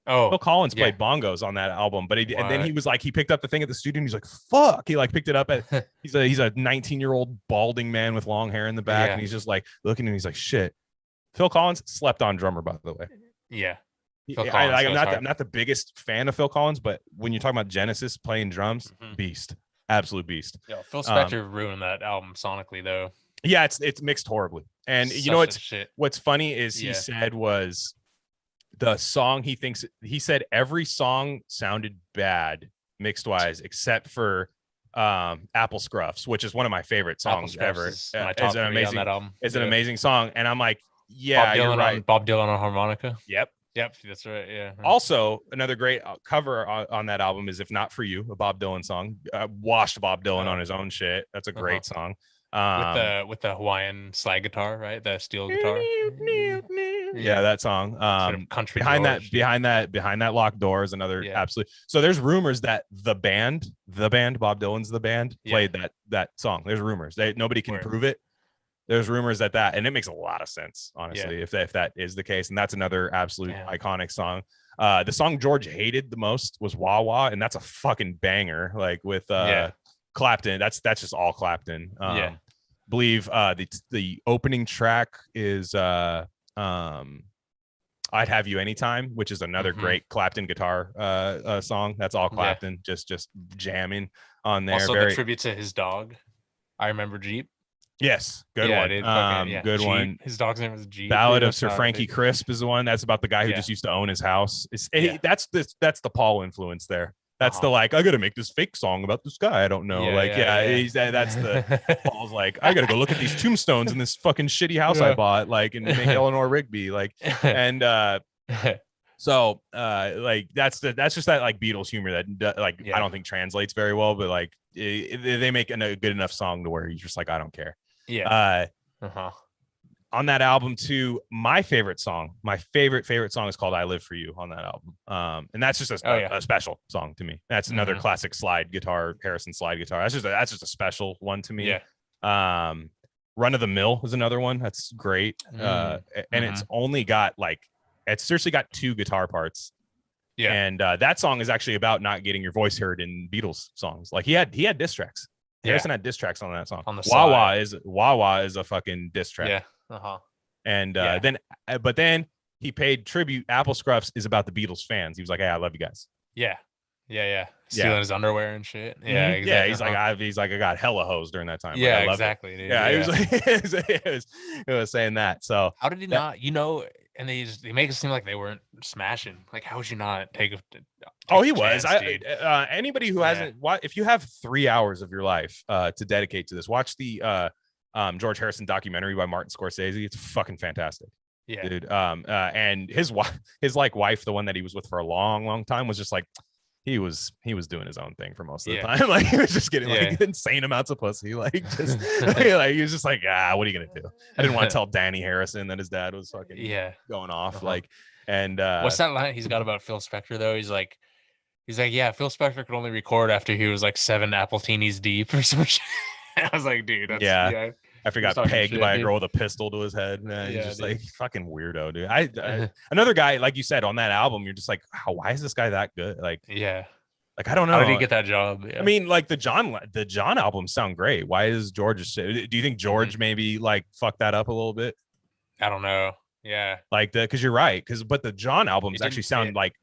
Oh, Phil Collins played bongos on that album, but and then he was like, he picked up the thing at the studio and he's like, fuck. He like picked it up at he's a 19-year-old balding man with long hair in the back, and he's just like looking and he's like, shit. Phil Collins slept on drummer, by the way. Yeah. I'm not the biggest fan of Phil Collins, but when you're talking about Genesis playing drums, beast. Absolute beast. Yeah, Phil Spector ruined that album sonically though. Yeah, it's mixed horribly. And you know what's funny is he said was the song he said every song sounded bad mixed wise except for Apple Scruffs, which is one of my favorite songs ever. It's an amazing song. And I'm like, yeah, you're right. Bob Dylan on harmonica. Yep, that's right. Yeah. Also, another great cover on that album is "If Not For You," a Bob Dylan song. Washed Bob Dylan on his own shit. That's a great song. With the Hawaiian slide guitar, right? The steel guitar. Yeah, that song. Sort of country behind that locked door is another absolute. So there's rumors that the band, Bob Dylan's The Band, played that song. There's rumors. Nobody can prove it. There's rumors that, and it makes a lot of sense, honestly, if that is the case. And that's another absolute iconic song. The song George hated the most was Wah Wah, and that's a fucking banger. Like with Clapton, that's just all Clapton. Believe the opening track is I'd Have You Anytime, which is another great Clapton guitar song. That's all Clapton, just jamming on there. Also the tribute to his dog, I Remember Jeep. Yes, good one. Good Jeep. one. His dog's name was Jeep. Ballad of Sir Frankie Crisp is the one. That's about the guy who just used to own his house. That's the Paul influence there. That's the like, I gotta make this fake song about this guy I don't know. That's the Paul's like, I gotta go look at these tombstones in this fucking shitty house I bought, like, and make Eleanor Rigby, like, and so like that's just that like Beatles humor that like I don't think translates very well, but like they make a good enough song to where you're just like, I don't care. On that album too, my favorite song is called I Live For You on that album. And that's just a special song to me. That's another classic slide guitar, Harrison slide guitar. That's just a special one to me. Run of the Mill is another one that's great. And it's only got it's seriously got 2 guitar parts. And that song is actually about not getting your voice heard in Beatles songs. Like he had diss tracks. Harrison had diss tracks on that song. On the Wah Wah is a fucking diss track. And then he paid tribute. Apple Scruffs is about the Beatles fans. He was like, hey, I love you guys. Stealing his underwear and shit. Exactly. He's like I got hella hoes during that time. Yeah, exactly. Dude. Yeah, he was saying that. So how did he not? And they make it seem like they weren't smashing. Like, how would you not take a he was. Anybody who hasn't, if you have 3 hours of your life to dedicate to this, watch the George Harrison documentary by Martin Scorsese. It's fucking fantastic. Yeah, dude. And his wife, the one that he was with for a long time, was just like, he was doing his own thing for most of the time. Like he was just getting like insane amounts of pussy. Like just like he was just like, what are you gonna do? I didn't want to tell Danny Harrison that his dad was fucking going off. Like, and what's that line he's got about Phil Spector though? He's like, yeah, Phil Spector could only record after he was like 7 Appletinis deep or some shit. I was like, dude, that's after he got pegged by a girl with a pistol to his head. He's just like fucking weirdo, dude. I another guy, like you said, on that album, you're just like, why is this guy that good? Like, like I don't know. How did he get that job? I mean, like the John albums sound great. Why is George? Do you think George maybe like fucked that up a little bit? I don't know. Yeah, like because you're right. But the John albums actually sound like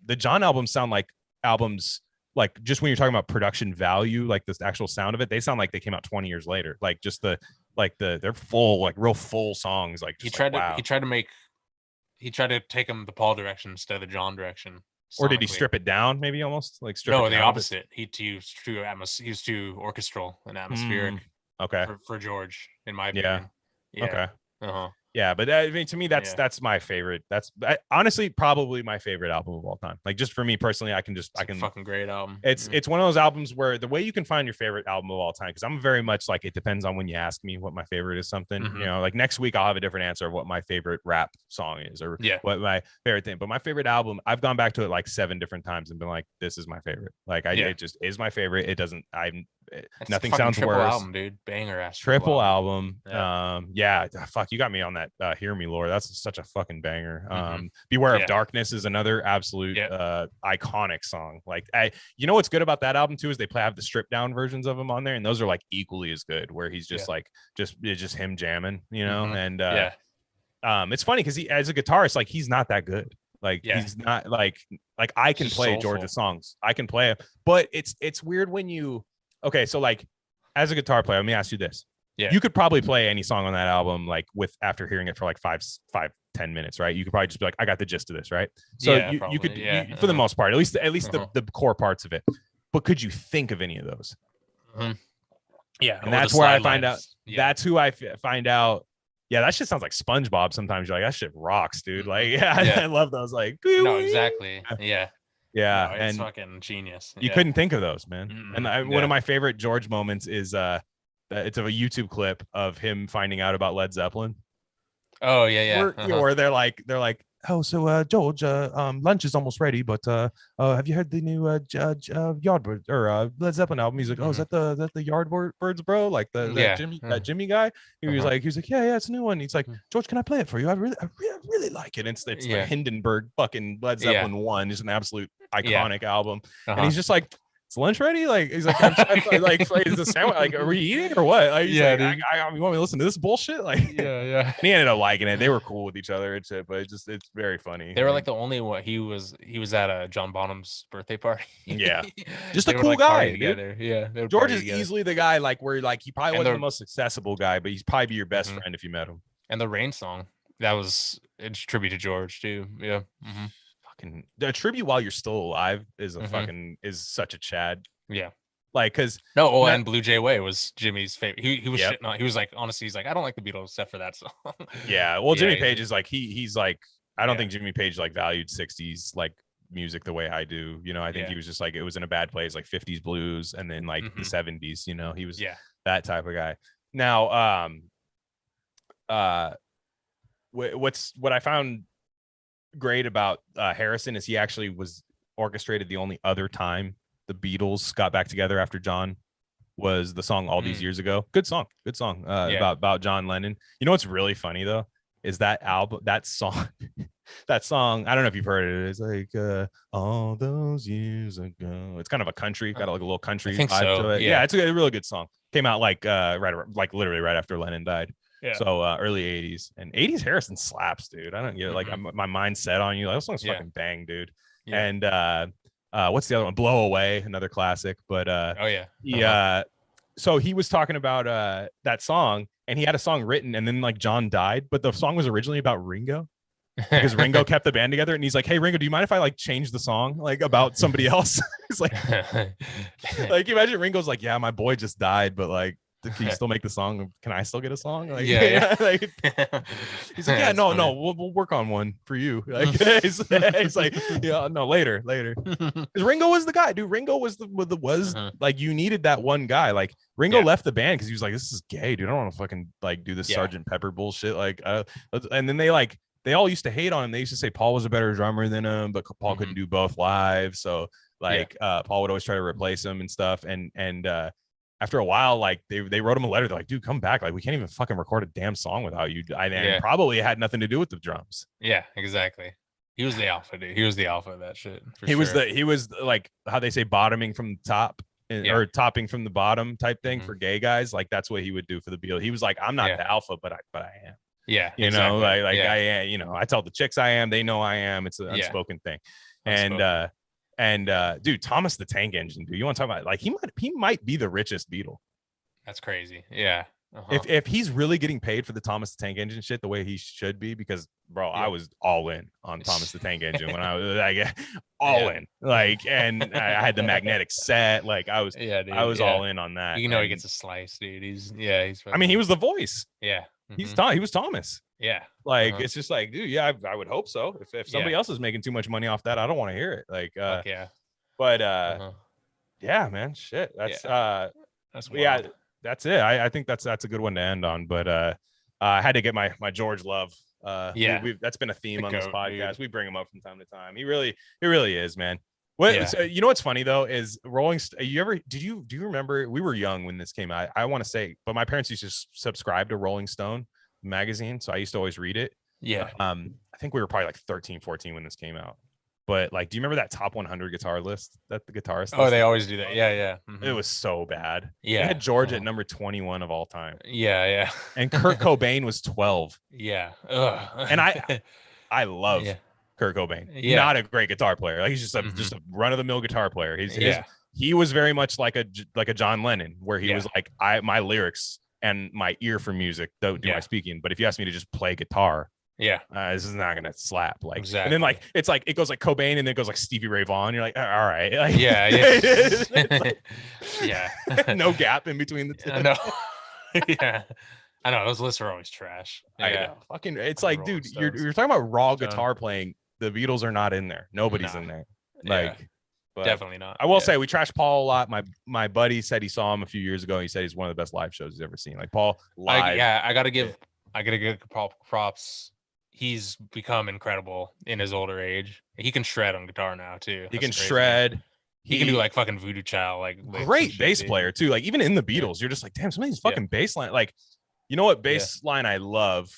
albums. Like just when you're talking about production value, like the actual sound of it, they sound like they came out 20 years later. Like just they're full, like real full songs. Like he tried to take them the Paul direction instead of the John direction. Or did he strip it down? Maybe almost like strip. No, the opposite. He was too orchestral and atmospheric. Okay. For George, in my opinion. Yeah. Okay. Yeah, but I mean, to me, that's my favorite. That's honestly probably my favorite album of all time. Like just for me personally, I can fucking great album. It's one of those albums where the way you can find your favorite album of all time, because I'm very much like, it depends on when you ask me what my favorite is. Something you know, like next week I'll have a different answer of what my favorite rap song is or what my favorite thing. But my favorite album, I've gone back to it like 7 different times and been like, this is my favorite. Like it just is my favorite. It doesn't. Nothing sounds worse. Album, dude. Banger ass triple album. Fuck, you got me on that. Hear Me, Lord. That's such a fucking banger. Beware of Darkness is another absolute iconic song. Like you know what's good about that album too is they have the stripped down versions of them on there, and those are like equally as good. Where he's just like just him jamming, you know. And it's funny because he as a guitarist, like he's not that good. Like he's not like I can play soulful. George's songs. I can play it, but it's weird when you. Okay, so like as a guitar player, let me ask you this. Yeah. You could probably play any song on that album like after hearing it for like 5-10 minutes, right? You could probably just be like, I got the gist of this, right? So you could for the most part, at least the core parts of it. But could you think of any of those? Yeah. And that's where I find out. That's who I find out. Yeah, that shit sounds like SpongeBob sometimes. You're like, that shit rocks, dude. Like, I love those. Like, no, exactly. Yeah, no, it's and fucking genius. You couldn't think of those, man. And one of my favorite George moments is it's a YouTube clip of him finding out about Led Zeppelin. Oh yeah. Where they're like, oh, so George, lunch is almost ready, but have you heard the new Yardbirds or Led Zeppelin album? He's like, oh, is that the Yardbirds, bro? Like that Jimmy guy. He was like, yeah, it's a new one. He's like, George, can I play it for you? I really like it. It's the Hindenburg fucking Led Zeppelin 1. It's an absolute iconic album, and he's just like, is lunch ready? Like he's like, like is the sandwich like, are we eating or what? Like, he's like, you want me to listen to this bullshit? Like, and he ended up liking it. They were cool with each other and shit, but it's very funny. They were like the only one. He was at John Bonham's birthday party. Just a cool guy together. Yeah, George is easily the guy like where like he probably wasn't the most accessible guy, but he's probably your best friend if you met him. And the Rain song, that was a tribute to George too. Yeah. The tribute while you're still alive is is such a Chad. Yeah. Like, cause and Blue Jay Way was Jimmy's favorite. He was shitting on. He was like, honestly, he's like, I don't like the Beatles except for that song. Yeah. Well, Jimmy Page is like he's like, I don't think Jimmy Page like valued 60s like music the way I do. You know, I think he was just like, it was in a bad place, like 50s blues, and then like the 70s. You know, he was that type of guy. Now, what I found great about Harrison is he actually was orchestrated the only other time the Beatles got back together after John was the song All These Years Ago. Good song about John Lennon. You know what's really funny though is that song I don't know if you've heard it. It's like all those years ago. It's kind of a country, got like a little country vibe to it. Yeah, it's a really good song. Came out like literally right after Lennon died. Yeah. So early 80s and 80s Harrison slaps, dude. I don't get it. Like my mind's set on you. Like, that song's fucking bang, dude. Yeah. And what's the other one? Blow Away, another classic. But so he was talking about that song, and he had a song written, and then like John died, but the song was originally about Ringo. Because Ringo kept the band together, and he's like, hey Ringo, do you mind if I like change the song like about somebody else? It's like like imagine Ringo's like, yeah, my boy just died, but like can you still make the song? Can I still get a song? Like, like, he's like, yeah, no, we'll work on one for you. Like, he's like, yeah, no, later. Ringo was the guy, dude. Ringo was like, you needed that one guy. Like, Ringo left the band because he was like, this is gay, dude. I don't want to fucking like do this Sgt. Pepper bullshit. Like, and then they all used to hate on him. They used to say Paul was a better drummer than him, but Paul couldn't do both live. So like, Paul would always try to replace him and stuff. And after a while, like they wrote him a letter. They're like, dude, come back. Like, we can't even fucking record a damn song without you. And probably had nothing to do with the drums. Yeah, exactly. He was the alpha, dude. He was the alpha of that shit. He was like how they say bottoming from the top or topping from the bottom type thing for gay guys. Like, that's what he would do for the Beatles. He was like, I'm not the alpha, but I am. Yeah, you know, like I am. You know, I tell the chicks I am. They know I am. It's an unspoken thing. And dude, Thomas the Tank Engine, dude. You want to talk about, like, he might be the richest Beatle. That's crazy. Yeah. If he's really getting paid for the Thomas the Tank Engine shit the way he should be, because bro, I was all in on Thomas the Tank Engine when I was like all in, like, and I had the magnetic set, like I was all in on that. You know, he gets a slice, dude. He's I mean, he was the voice. Yeah. He was Thomas. Yeah. Like, it's just like, dude, yeah, I would hope so. If somebody else is making too much money off that, I don't want to hear it. Like, but yeah, man, shit. That's wild. That's it. I think that's a good one to end on. But I had to get my George Love. That's been a theme on this podcast. Dude. We bring him up from time to time. He really is, man. So, you know what's funny though is Rolling. Do you remember? We were young when this came out. I want to say, but my parents used to subscribe to Rolling Stone magazine, so I used to always read it. Yeah. I think we were probably like 13, 14 when this came out. But like, do you remember that top 100 guitar list that the guitarist? Oh, they always do that. Yeah. It was so bad. Yeah. They had George at number 21 of all time. Yeah. And Kurt Cobain was 12. Yeah. And I love Kurt Cobain. Yeah. Not a great guitar player. Like, he's just a run of the mill guitar player. He was very much like a John Lennon, where he was like, my lyrics and my ear for music don't do my speaking. But if you ask me to just play guitar, this is not gonna slap. Like, exactly. And then like it's like it goes like Cobain and then it goes like Stevie Ray Vaughan. You're like, all right, like, like, no gap in between the two. I know. I know, those lists are always trash. I know. Fucking, it's like, dude, you're talking about raw guitar playing. The Beatles are not in there. Nobody's in there. Like, but definitely not. I will say we trash Paul a lot. My buddy said he saw him a few years ago. He said he's one of the best live shows he's ever seen. Like, Paul live. I gotta give Paul props. He's become incredible in his older age. He can shred on guitar now too. He can shred. He can do like fucking Voodoo Child, like great bass player too. Like, even in the Beatles, you're just like, damn, some of these fucking bass line. Like, you know what bass line I love,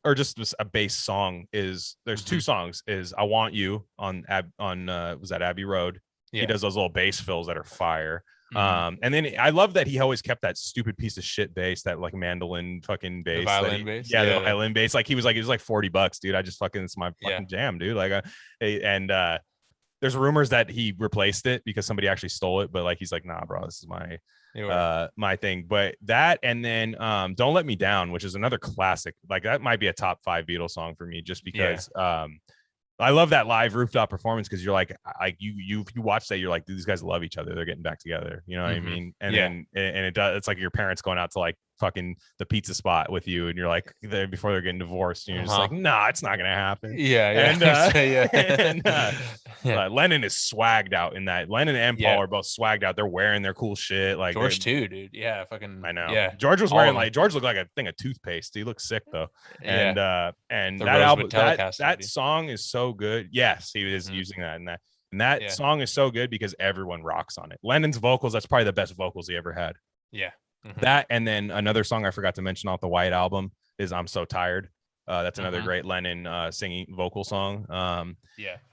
or just a bass song is? There's two songs. Is I Want You on was that Abbey Road? He does those little bass fills that are fire. And then I love that he always kept that stupid piece of shit bass, that like mandolin fucking bass, the violin bass. The violin bass. Like, it was like $40, dude. I just fucking, it's my fucking jam, dude. Like, there's rumors that he replaced it because somebody actually stole it, but like, he's like, nah, bro, this is my thing. But that, and then Don't Let Me Down, which is another classic. Like, that might be a top 5 Beatles song for me, just because I love that live rooftop performance, because you're like you watch that, you're like, dude, these guys love each other. They're getting back together. You know what I mean? And then it's like your parents going out to like fucking the pizza spot with you, and you're like, before they're getting divorced, and you're just like, nah, it's not gonna happen. Lennon is swagged out in that. Lennon and Paul are both swagged out. They're wearing their cool shit. Like, George too, dude. Yeah, fucking. I know. Yeah, George was wearing George looked like a thing of toothpaste. He looked sick though. And that album, that song is so good. Yes, he is using that, and that song is so good because everyone rocks on it. Lennon's vocals, that's probably the best vocals he ever had. Yeah. That, and then another song I forgot to mention off the White Album is I'm So Tired. That's another great Lennon singing vocal song.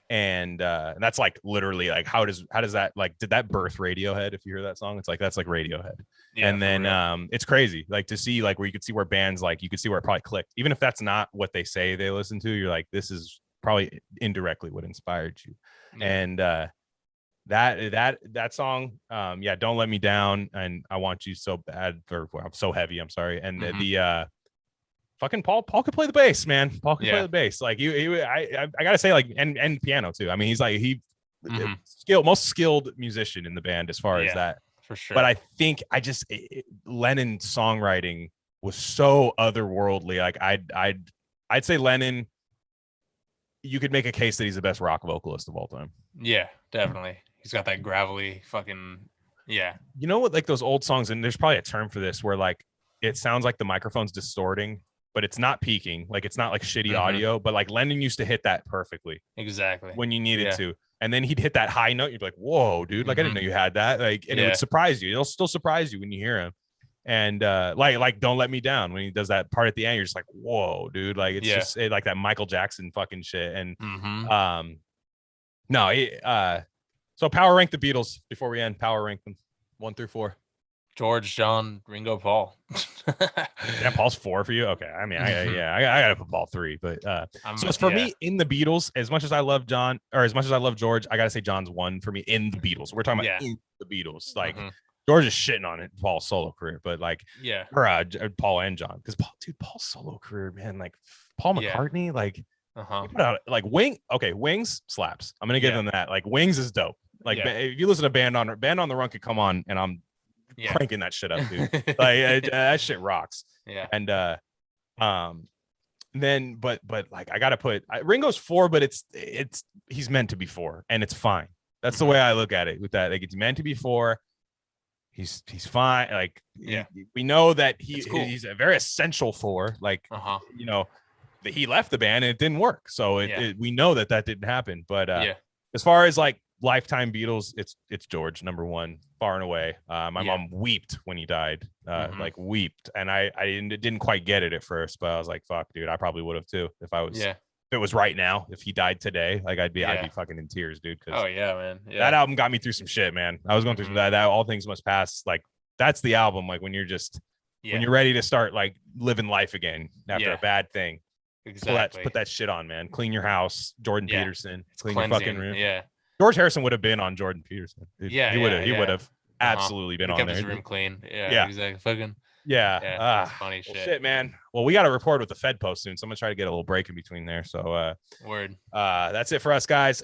And that's like literally like, how does that, like, did that birth Radiohead? If you hear that song, it's like, that's like Radiohead. And then it's crazy, like, to see like where you could see where bands, like, you could see where it probably clicked, even if that's not what they say they listen to. You're like, this is probably indirectly what inspired you. And that song, Don't Let Me Down, and I Want You So Bad, or I'm So Heavy, I'm sorry. And the fucking Paul could play the bass, man. Paul could play the bass. Like, I gotta say, like, and piano too. I mean, he's like, most skilled musician in the band as far as that. For sure. But I think Lennon songwriting was so otherworldly. Like I'd say Lennon, you could make a case that he's the best rock vocalist of all time. Yeah, definitely. He's got that gravelly fucking, yeah. You know what, like those old songs, and there's probably a term for this, where like it sounds like the microphone's distorting, but it's not peaking. Like it's not like shitty audio, but like Lennon used to hit that perfectly. Exactly. When you needed to. And then he'd hit that high note. You'd be like, whoa, dude. Like, I didn't know you had that. Like, and it would surprise you. It'll still surprise you when you hear him. And like Don't Let Me Down, when he does that part at the end, you're just like, whoa, dude. Like, it's just like that Michael Jackson fucking shit. And so power rank the Beatles before we end. Power rank them 1 through 4. George, John, Ringo, Paul. Yeah, Paul's 4 for you. Okay, I mean, I gotta put Paul 3, but so as for me in the Beatles, as much as I love John, or as much as I love George, I gotta say John's 1 for me in the Beatles. We're talking about in the Beatles. Like George is shitting on it, Paul's solo career, but like or Paul and John, because Paul's solo career, man, like Paul McCartney, like he put out like Wings slaps. I'm gonna give them that. Like Wings is dope. Like if you listen to Band on the Run could come on, and I'm cranking that shit up, dude. Like that shit rocks. And then but like I gotta put Ringo's 4, but it's he's meant to be 4, and it's fine. That's the way I look at it with that. Like it's meant to be 4. He's fine. Like we know that he's a very essential 4. Like you know that he left the band and it didn't work. So we know that didn't happen. But as far as like lifetime Beatles, it's George, number 1, far and away. My mom weeped when he died, like weeped, and I didn't quite get it at first, but I was like, fuck, dude, I probably would have too if I was if it was right now. If he died today, like I'd be fucking in tears, dude. Oh yeah, man. That album got me through some shit, man. I was going through that All Things Must Pass. Like that's the album, like when you're just when you're ready to start like living life again after a bad thing. Exactly. Put that shit on, man. Clean your house, Jordan Peterson. Clean your fucking room. Yeah. George Harrison would have been on Jordan Peterson. Dude. He would have absolutely been on kept there. His room clean. Yeah. Exactly. Fucking. Yeah. Funny shit. Well, shit, man. Well, we got to record with the Fed post soon, so I'm gonna try to get a little break in between there. So, word. That's it for us, guys.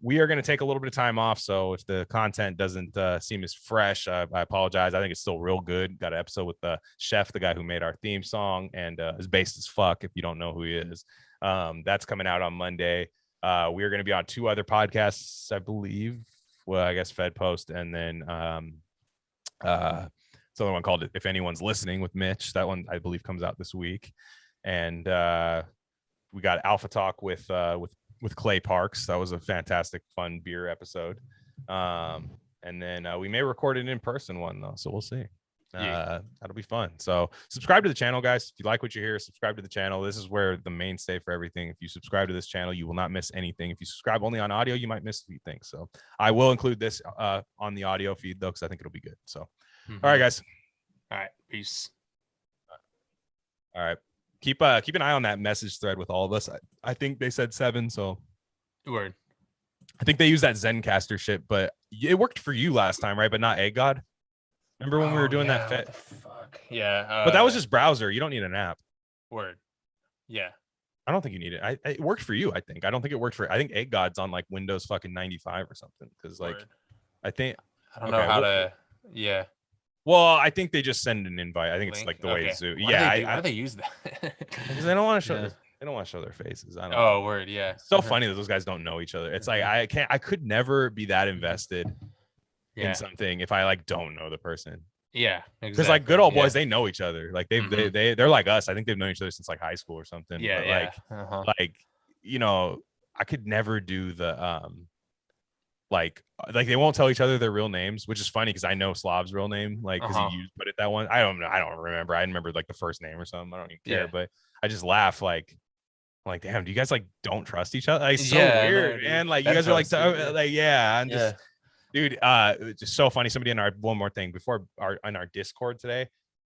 We are gonna take a little bit of time off, so if the content doesn't seem as fresh, I apologize. I think it's still real good. Got an episode with the chef, the guy who made our theme song, and is based as fuck. If you don't know who he is, that's coming out on Monday. We are going to be on 2 other podcasts, I believe. Well, I guess Fed Post, and then it's another one called If Anyone's Listening with Mitch. That one I believe comes out this week. And we got Alpha Talk with Clay Parks. That was a fantastic, fun beer episode. And then we may record an in-person one though, so we'll see. That'll be fun. So subscribe to the channel, guys. If you like what you hear, subscribe to the channel. This is where the mainstay for everything. If you subscribe to this channel, you will not miss anything. If you subscribe only on audio, you might miss a few things. So I will include this on the audio feed though, because I think it'll be good. So all right, guys. All right, peace. All right, keep an eye on that message thread with all of us. I think they said 7, so word. I think they use that Zencaster shit, but it worked for you last time, right? But not Egg God. Remember when we were doing that fit? Fuck yeah, but that was just browser. You don't need an app. Word. Yeah. I don't think you need it. It worked for you. I think. I don't think it worked for. I think Egg God's on like Windows fucking 95 or something. Because like, I think I don't know how to. Yeah. Well, I think they just send an invite. I think it's like the way Zoom. Why do they use that? Because they don't want to show. They don't want to show their faces. I don't know. Oh, word. Yeah. It's so funny that those guys don't know each other. It's like I could never be that invested in something if I like don't know the person. Yeah, exactly. Because like good old boys, they know each other. Like they're like us. I think they've known each other since like high school or something. Yeah, but like you know, I could never do the like they won't tell each other their real names, which is funny because I know Slav's real name, like because he put it that one. I don't know. I don't remember. I remember like the first name or something. I don't even care. But I just laugh like. I'm like, damn, do you guys like don't trust each other? Like, it's so weird, man. Like you guys are like, I'm just. Dude, it's just so funny. Somebody in our one more thing before on our Discord today,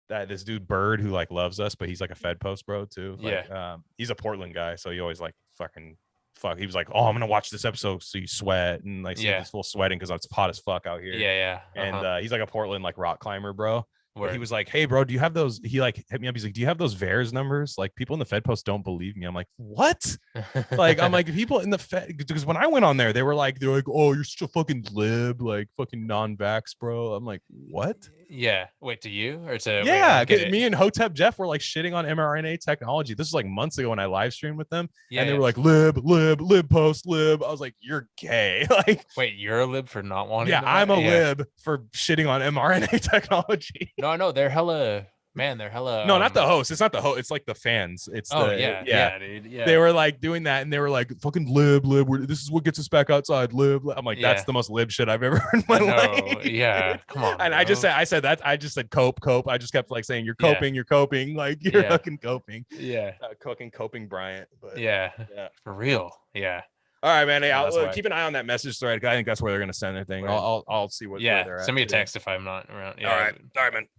that this dude Bird who like loves us, but he's like a Fed Post bro too. Like, he's a Portland guy, so he always like fucking fuck. He was like, "Oh, I'm gonna watch this episode so you sweat and like see this full sweating because it's hot as fuck out here." And he's like a Portland like rock climber, bro. He was like, "Hey, bro, do you have those?" He like hit me up. He's like, "Do you have those VARS numbers?" Like people in the Fed Post don't believe me. I'm like, "What?" Like I'm like people in the Fed, because when I went on there, they're like, "Oh, you're such a fucking lib, like fucking non-vax, bro." I'm like, "What?" Yeah. Wait, to you or to? Wait, I Yeah, don't get it. me and Hotep Jeff were like shitting on mRNA technology. This was like months ago when I live streamed with them, Yeah, and they yeah. were like lib post lib. I was like, you're gay. Like, Wait, you're a lib for not wanting yeah, to I'm a yeah. lib for shitting on mRNA technology. No, I know they're hella. Man, they're hella. No, not the host. It's not the host. It's like the fans. It's Oh the yeah, dude. Yeah. They were like doing that, and they were like, "Fucking lib. This is what gets us back outside." Lib. I'm like, that's Yeah. the most lib shit I've ever heard in my I know. life. Yeah. Come on. And bro. I just said cope. I just kept like saying, "You're Yeah. coping, like you're Yeah. fucking coping." Yeah. Coping Bryant. But Yeah. yeah. For real. Yeah. All right, man. Hey, Yeah, that's I'll why. keep an eye on that message thread. I think that's where they're gonna send their thing. Right. I'll see what. Yeah. Where they're Send at me a today. text if I'm not around. Yeah. All right, man.